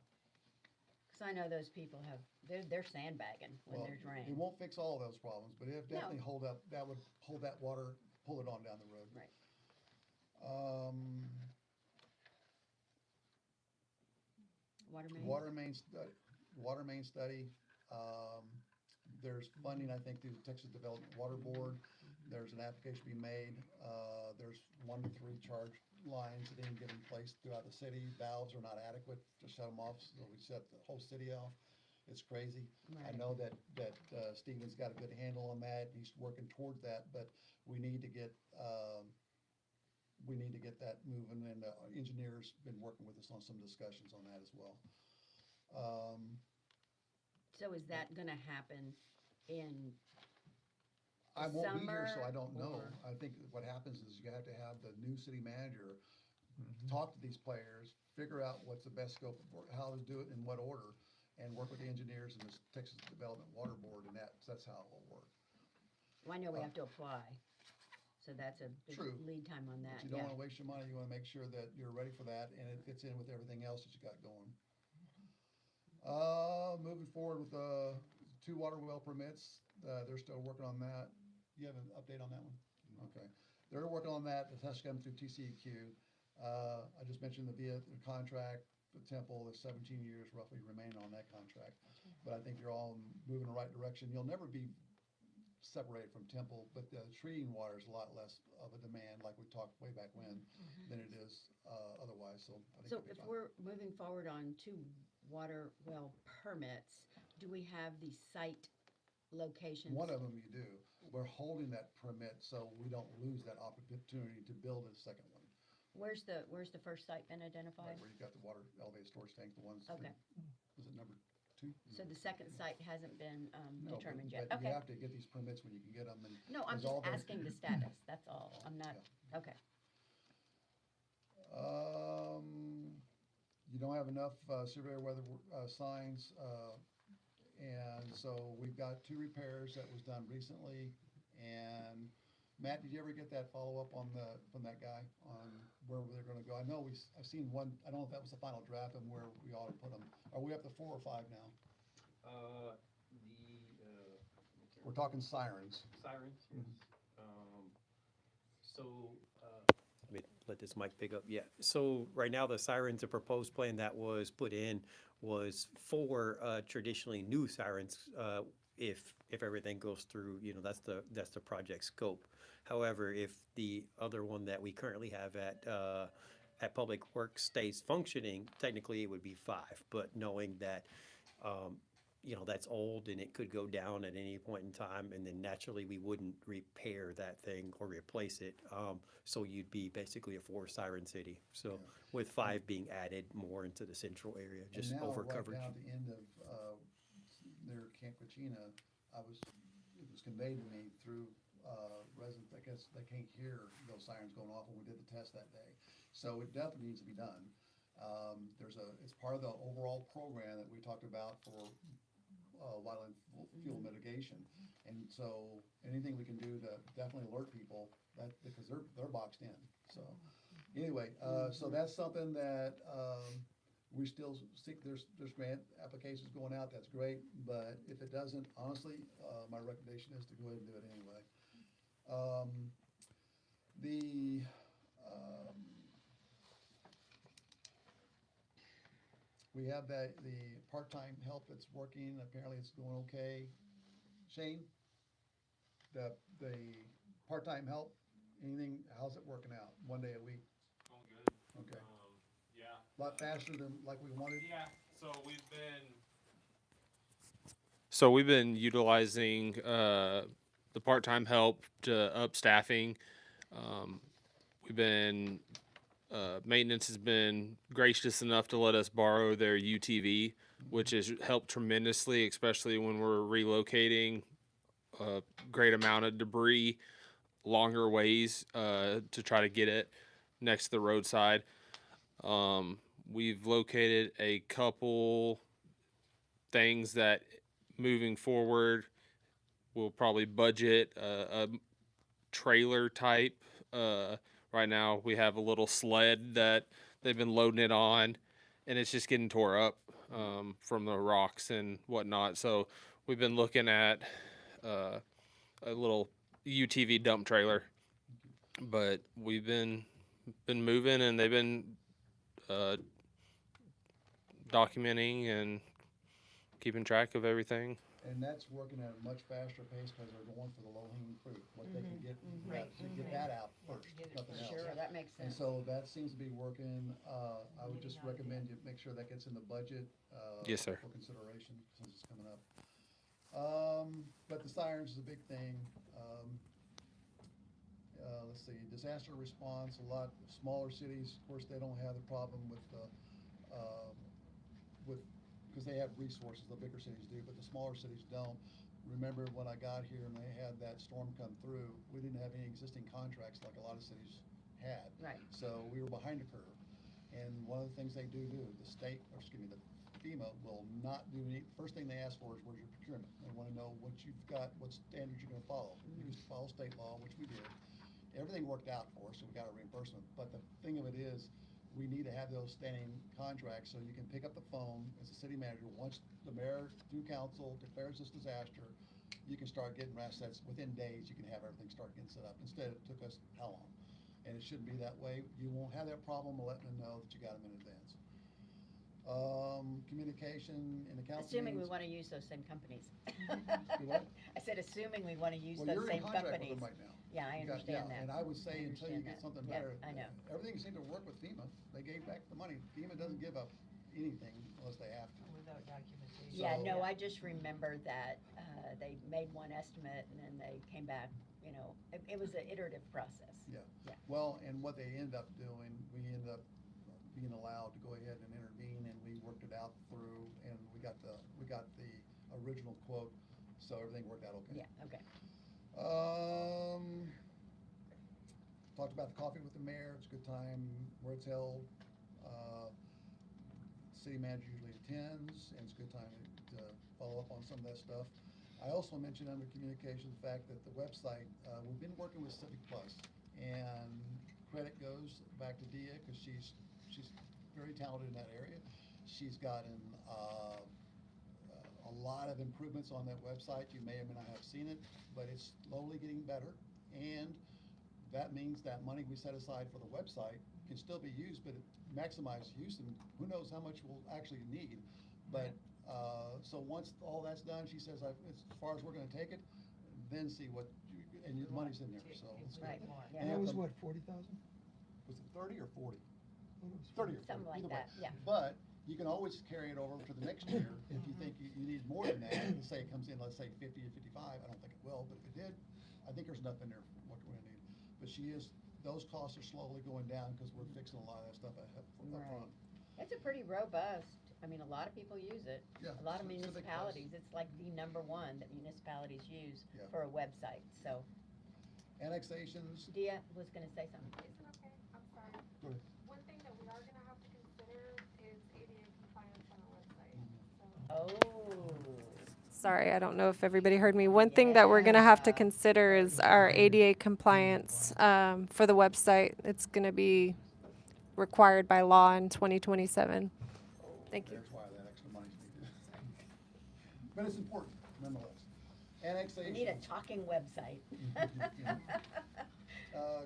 Cause I know those people have, they're sandbagging when Well, there's it rain. won't fix all of those problems, but it No. definitely hold up, that would hold that water, pull it on down the road. Right. Water main? Water main study, there's funding, I think, through the Texas Development Water Board. There's an application to be made, there's 1 to 3 charge lines that didn't get in place throughout the city. Valves are not adequate to shut them off, so we shut the whole city off. It's crazy. I Right. know that Stephen's got a good handle on that, he's working towards that, but we need to get that moving, and the engineer's been working with us on some discussions on that as well. So is that gonna happen in, I won't be here, so I summer, don't know. or- I think what happens is you have to have the new city manager talk to these players, figure out what's the best scope of work, how to do it, in what order, and work with the engineers and the Texas Development Water Board, and that's how it will work. well, I know we have to apply, so that's a big True. lead time on that, But you don't yeah. wanna waste your money, you wanna make sure that you're ready for that, and it fits in with everything else that you got going. Moving forward with the 2 water well permits, they're still working on that. You have an update on that one? Okay. They're working on that, it has to come through TCEQ. I just mentioned the contract, the Temple, is 17 years roughly remaining on that contract. But I think you're all moving in the right direction. You'll never be separated from Temple, but the treating water is a lot less of a demand, like we talked way back when, than it is otherwise, so I think So it'll be if fine. we're moving forward on 2 water well permits, do we have the site locations? One of them you do. We're holding that permit so we don't lose that opportunity to build a second one. Where's the first site been identified? Right where you got the water elevated storage tank, the ones. Okay. Was it number 2? So the second site hasn't been No, determined yet? but you Okay. have to get these permits when you can get them, and. No, I'm there's all just those- asking the status, that's all. I'm not, okay. You don't have enough severe weather signs, and so we've got 2 repairs that was done recently. And Matt, did you ever get that follow-up from that guy on where they're gonna go? I know I've seen one, I don't know if that was the final draft and where we ought to put them. Are we up to 4 or 5 now? The We're talking sirens. sirens, yes. So, let this mic pick up. Yeah. So right now, the sirens, the proposed plan that was put in was for traditionally new sirens. If everything goes through, that's the project scope. However, if the other one that we currently have at Public Works stays functioning, technically it would be 5. But knowing that that's old and it could go down at any point in time, and then naturally we wouldn't repair that thing or replace it. So you'd be basically a 4 siren city. So with 5 being added more into the central area, just And now, over right coverage. now, at the end of, near Camp Cochina, it was conveyed to me through, residents, I guess they can't hear those sirens going off when we did the test that day. So it definitely needs to be done. It's part of the overall program that we talked about for, wildland fuel mitigation. And so anything we can do to definitely alert people because they're boxed in. So anyway, so that's something that, we still seek, there's grant applications going out, that's great, but if it doesn't, honestly, my recommendation is to go ahead and do it anyway. We have the part-time help that's working, apparently it's going okay. Shane, the part-time help, how's it working out? 1 day a week? Going good. Okay. Yeah. A lot faster than like we wanted? Yeah. So we've been utilizing the part-time help to up staffing. We've been maintenance has been gracious enough to let us borrow their UTV, which has helped tremendously, especially when we're relocating a great amount of debris longer ways to try to get it next to the roadside. We've located a couple things that moving forward we'll probably budget a trailer type. Right now we have a little sled that they've been loading it on, and it's just getting tore up from the rocks and whatnot. So we've been looking at a little UTV dump trailer, but we've been moving, and they've been documenting and keeping track of everything. And that's working at a much faster pace because they're going for the low-hanging fruit, what they can get, Right. to get that out first, Get it nothing else. Sure, that makes And sense. so that seems to be working. I would just Getting out of recommend you make sure that gets in the budget. Yes, sir. For consideration since it's coming up. But the sirens is a big thing. Let's see, disaster response, a lot smaller cities, of course, they don't have the problem with, because they have resources, the bigger cities do, but the smaller cities don't. Remember when I got here and they had that storm come through, we didn't have any existing contracts like a lot of cities had. Right. So we were behind the curve. And one of the things they do, the state, or excuse me, the FEMA will not do any, first thing they ask for is where's your procurement? They want to know what you've got, what standards you're going to follow. We used to follow state law, which we did. Everything worked out for us, so we got a reimbursement. But the thing of it is, we need to have those standing contracts so you can pick up the phone as a city manager. Once the mayor through council declares this disaster, you can start getting assets within days. You can have everything start getting set up. Instead, it took us how long? And it shouldn't be that way. You won't have that problem of letting them know that you got them in advance. Communication in the council Assuming we meetings. want to use those same companies. Do what? I said, assuming we want to use Well, those you're in same contract with companies. them right now. Yeah, I You got- understand yeah, that. And I would say I until you understand get that. something Yeah, better. I know. Everything seemed to work with FEMA. They gave back the money. FEMA doesn't give up anything unless they have to. Without documentation. Yeah, So- no, I just remember that they made one estimate and then they came back, it was an iterative process. Yeah. Yeah. Well, and what they ended up doing, we ended up being allowed to go ahead and intervene, and we worked it out through, and we got the original quote, so everything worked out okay. Yeah, okay. Talked about the coffee with the mayor. It's a good time where it's held. City manager usually attends, and it's a good time to follow up on some of that stuff. I also mentioned under communication the fact that the website, we've been working with Civic Plus, and credit goes back to Dia because she's very talented in that area. She's gotten a lot of improvements on that website. You may or may not have seen it, but it's slowly getting better. And that means that money we set aside for the website can still be used, but maximize use, and who knows how much we'll actually need. But, so once all that's done, she says, as far as we're gonna take it, then see what, and your money's in there, so. it's good. Right, yeah. And That was the- what, 40,000? Was it 30 or 40? It was 30 or 40, Something like either way. that, yeah. But you can always carry it over to the next year if you think you need more than that. Let's say it comes in, let's say 50 or 55, I don't think it will, but if it did, I think there's enough in there for what we're gonna need. But those costs are slowly going down because we're fixing a lot of that stuff up Right. front. It's a pretty robust, I mean, a lot of people use it. Yeah, A lot of it's a big plus. municipalities, it's like the number one that municipalities use Yeah. for a website, so. Annexations, Dia was gonna say something. Is it okay? I'm sorry. Go ahead. One thing that we are gonna have to consider is ADA compliance on our website, so. Oh, Sorry, I don't know if everybody heard me. One thing that we're gonna have to Yeah. consider is our ADA compliance, for the website. It's gonna be required by law in 2027. Thank you. that's why that extra money's needed. But it's important nonetheless. we Annexations. need a talking website.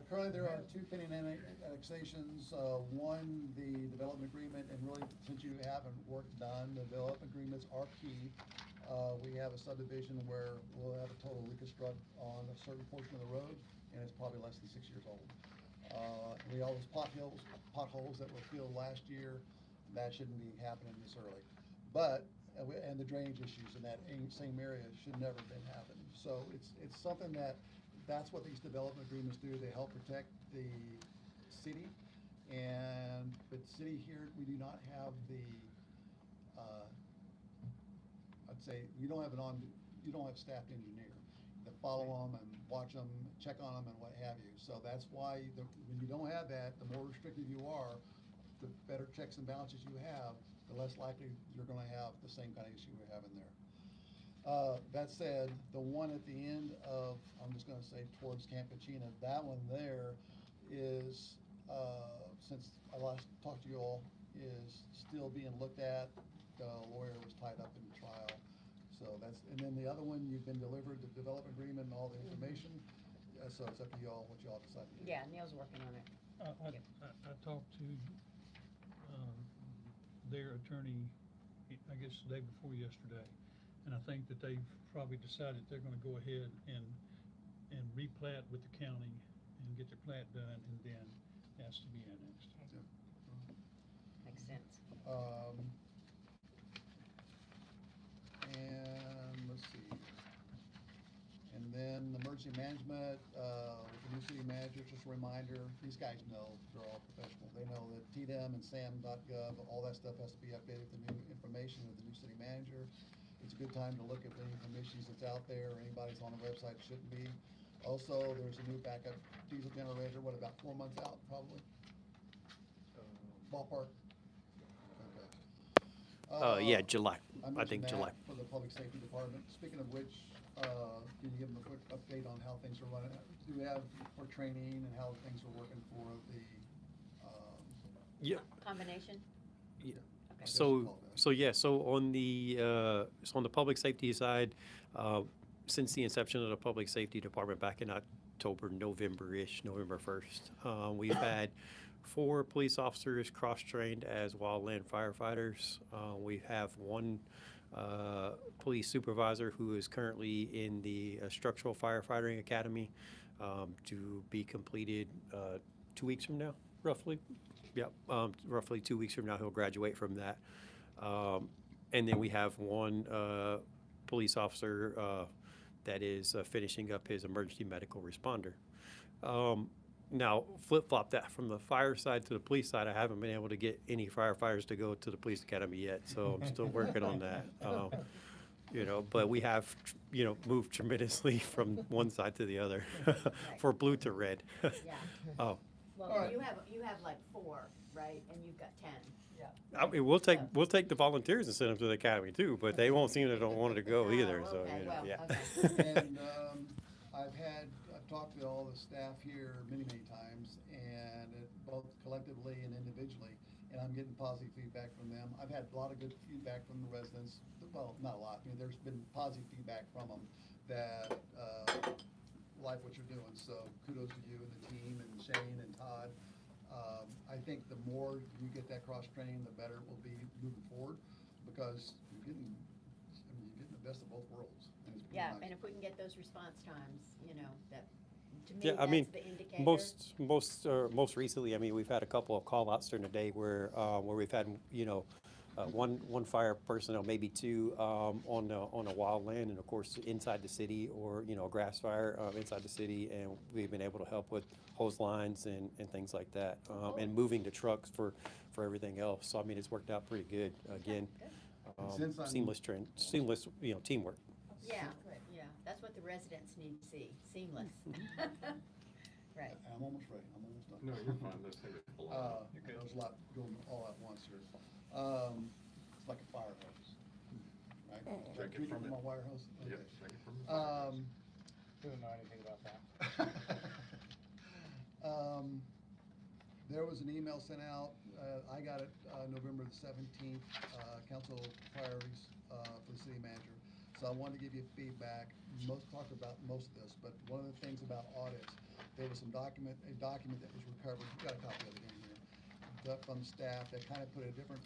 Currently, there are two pending annexations. One, the development agreement, and really, since you haven't work done, the development agreements are key. We have a subdivision where we'll have a total reconstruct on a certain portion of the road, and it's probably less than 6 years old. We all those potholes that were filled last year, that shouldn't be happening this early. But, and the drainage issues in that same area should never have been happening. So it's something that's what these development agreements do. They help protect the city. But city here, we do not have the, I'd say, you don't have staffed engineer to follow them and watch them, check on them and what have you. So that's why when you don't have that, the more restrictive you are, the better checks and balances you have, the less likely you're gonna have the same kind of issue we're having there. That said, the one at the end of, I'm just gonna say towards Campechina, that one there is, since I last talked to you all, is still being looked at. The lawyer was tied up in trial. So and then the other one, you've been delivered the development agreement and all the information. So it's up to you all, what you all decide to do. Yeah, Neil's working on it. I talked to, their attorney, I guess the day before yesterday, and I think that they've probably decided they're gonna go ahead and replat with the county and get the plat done, and then has to be annexed. Makes sense. And let's see. And then emergency management, with the new city manager, just a reminder, these guys know, they're all professional. They know that TDM and SAM.gov, all that stuff has to be updated with the new information with the new city manager. It's a good time to look at the information that's out there. Anybody's on the website shouldn't be. Also, there's a new backup diesel generator, what, about 4 months out, probably? Ballpark? Okay. Yeah, July, I mentioned think that July. For the public safety department. Speaking of which, can you give them a quick update on how things are running? Do we have for training and how things are working for the, Yeah, Combination? Yeah. Okay. So on the public safety side, since the inception of the public safety department back in October, November-ish, November 1st, we've had 4 police officers cross-trained as wildland firefighters. We have 1 police supervisor who is currently in the structural firefighting academy to be completed 2 weeks from now, roughly. Yep, roughly 2 weeks from now, he'll graduate from that. And then we have 1 police officer that is finishing up his emergency medical responder. Now, flip-flop that from the fire side to the police side. I haven't been able to get any firefighters to go to the police academy yet, so I'm still working on that. But we have, moved tremendously from one side to the other, for blue to red. Yeah. Oh, Well, All right. you have like 4, right? And you've got 10. I mean, we'll take the volunteers and send them to the academy too, but they won't seem to don't want to go either, Oh, so, okay, well, yeah. okay. and I've talked to all the staff here many times, and both collectively and individually, and I'm getting positive feedback from them. I've had a lot of good feedback from the residents. Well, not a lot. There's been positive feedback from them that life would what you're doing, so kudos to you and the team and Shane and Todd. I think the more you get that cross-training, the better it will be moving forward, because you're getting, I mean, you're getting the best of both worlds. And it's pretty Yeah, nice. and if we can get those response times, that, to me, Yeah, I mean, that's the indicator. most recently, I mean, we've had a couple of call outs during the day where we've had, one fire personnel, maybe two, on a wild land, and of course, inside the city, or, a grass fire, inside the city, and we've been able to help with hose lines and things like that, and moving the trucks for everything else. So, I mean, it's worked out pretty good. Again, Since I'm- seamless, teamwork. Yeah, yeah, that's what the residents need to see, seamless. Right. I'm almost ready, I'm almost done. No, you're fine, let's take it. There's a lot going all at once here. It's like a fire hose, right? Check it Treat from my it. wire hose? Yep, Okay. take it from the Don't know anything about that. There was an email sent out, I got it, November the 17th, council priorities, for the city manager. So I wanted to give you feedback, talked about most of this, but one of the things about audits, there was a document that was recovered, you got a copy of it in here, from staff that kind of put a different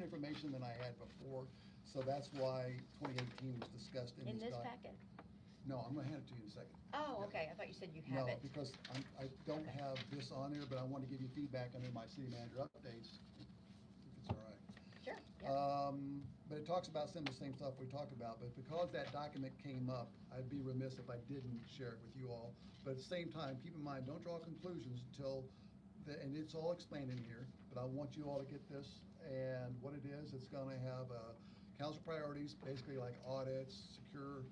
information than I had before. So that's why 2018 was discussed in In this this document. packet? No, I'm gonna hand it to you in a second. Oh, okay, I thought you said you have No, it. because I don't have this on there, but I want to give you feedback under my city manager updates, if it's all right. Sure, yeah. But it talks about some of the same stuff we talked about, but because that document came up, I'd be remiss if I didn't share it with you all. But at the same time, keep in mind, don't draw conclusions until, and it's all explained in here, but I want you all to get this. And what it is, it's gonna have, council priorities, basically like audits, secure,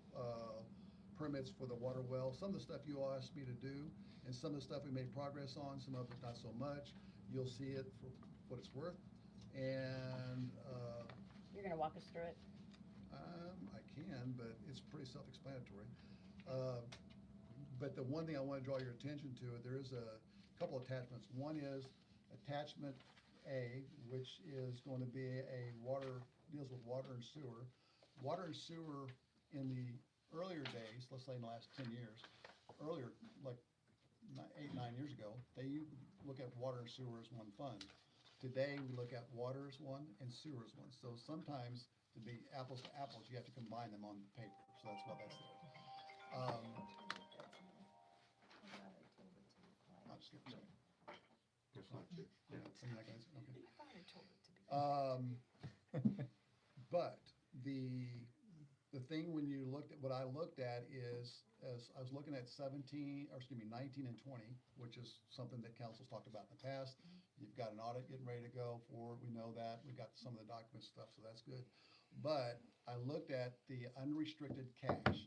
permits for the water well, some of the stuff you all asked me to do, and some of the stuff we made progress on, some of it not so much. You'll see it for what it's worth. And, You're gonna walk us through it? I can, but it's pretty self-explanatory. But the one thing I want to draw your attention to, there is a couple attachments. One is attachment A, which is going to be deals with water and sewer. Water and sewer in the earlier days, let's say in the last 10 years, earlier, like 8, 9 years ago, they look at water and sewer as one fund. Today, we look at water as one and sewer as one. So sometimes, to be apples to apples, you have to combine them on paper. So that's why that's there. I'll just skip, sorry. It's not you. Yeah, something like that, okay. But the thing when you looked at, what I looked at is, as I was looking at 19 and 20, which is something that council's talked about in the past. You've got an audit getting ready to go for, we know that, we got some of the document stuff, so that's good. But I looked at the unrestricted cash,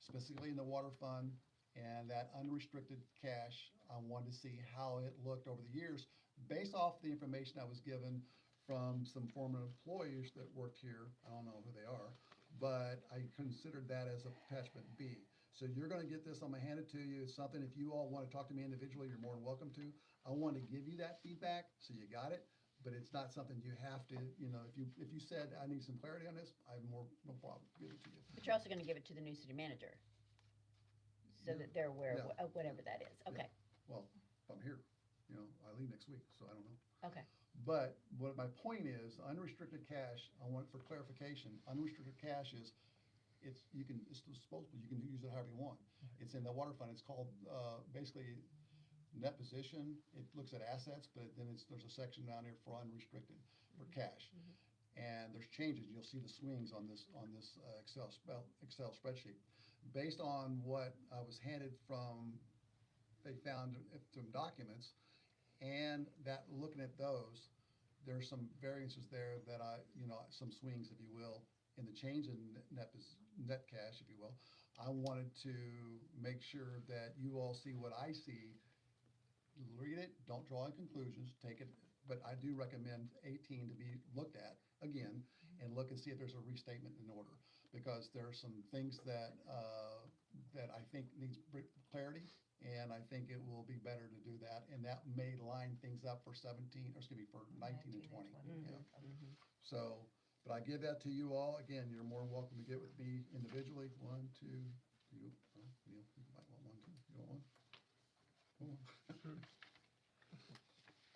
specifically in the water fund, and that unrestricted cash, I wanted to see how it looked over the years, based off the information I was given from some former employees that worked here. I don't know who they are, but I considered that as attachment B. So you're gonna get this, I'm gonna hand it to you. It's something, if you all wanna talk to me individually, you're more than welcome to. I wanted to give you that feedback, so you got it, but it's not something you have to, if you said, I need some clarity on this, I have no problem, give it to you. But you're also gonna give it to the new city manager, so that they're aware Yeah. of whatever that is. Okay, Well, if I'm here, I leave next week, so I don't know. okay. But what my point is, unrestricted cash, I want for clarification, unrestricted cash is, it's disposable, you can use it however you want. It's in the water fund, it's called, basically, net position. It looks at assets, but then there's a section down there for unrestricted, for cash. And there's changes, you'll see the swings on this Excel spreadsheet. Based on what I was handed from, they found some documents, and that, looking at those, there's some variances there that some swings, if you will, in the change in net cash, if you will. I wanted to make sure that you all see what I see. Read it, don't draw any conclusions, take it, but I do recommend 18 to be looked at again and look and see if there's a restatement in order, because there are some things that I think needs clarity. And I think it will be better to do that, and that may line things up for for 19 and 20. Yeah. So, but I give that to you all. Again, you're more than welcome to get with me individually. 1, 2, you might want 1, 2.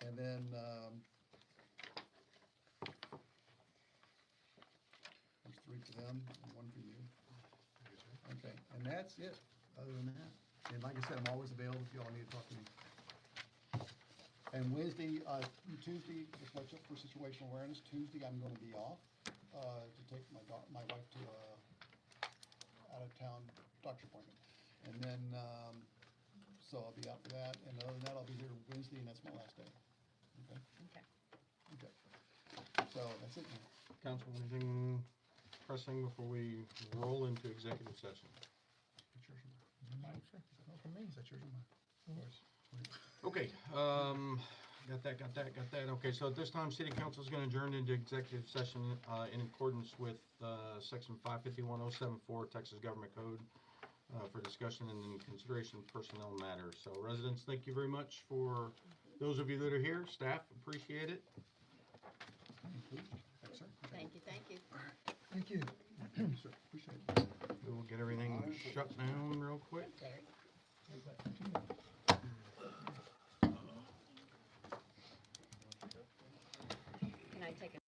And then, there's 3 for them and 1 for you. Okay, and that's it, other than that. And like I said, I'm always available if y'all need to talk to me. And Wednesday, Tuesday, just watch up for situational awareness. Tuesday, I'm gonna be off, to take my wife to a out-of-town doctor's appointment. And then, so I'll be out for that, and other than that, I'll be here Wednesday, and that's my last day. Okay? Okay. Okay. So that's it. Council, anything pressing before we roll into executive session? That's yours or mine? Sure. Not for me, is that yours or mine? Yours. Okay, got that. Okay, so at this time, city council is gonna adjourn into executive session, in accordance with, section 551.074 Texas Government Code, for discussion and in consideration of personnel matters. So residents, thank you very much for those of you that are here. Staff, appreciate it. Thanks, sir. Thank you, thank you. Thank you. Sir, appreciate it. We will get everything shut down real quick. Derek.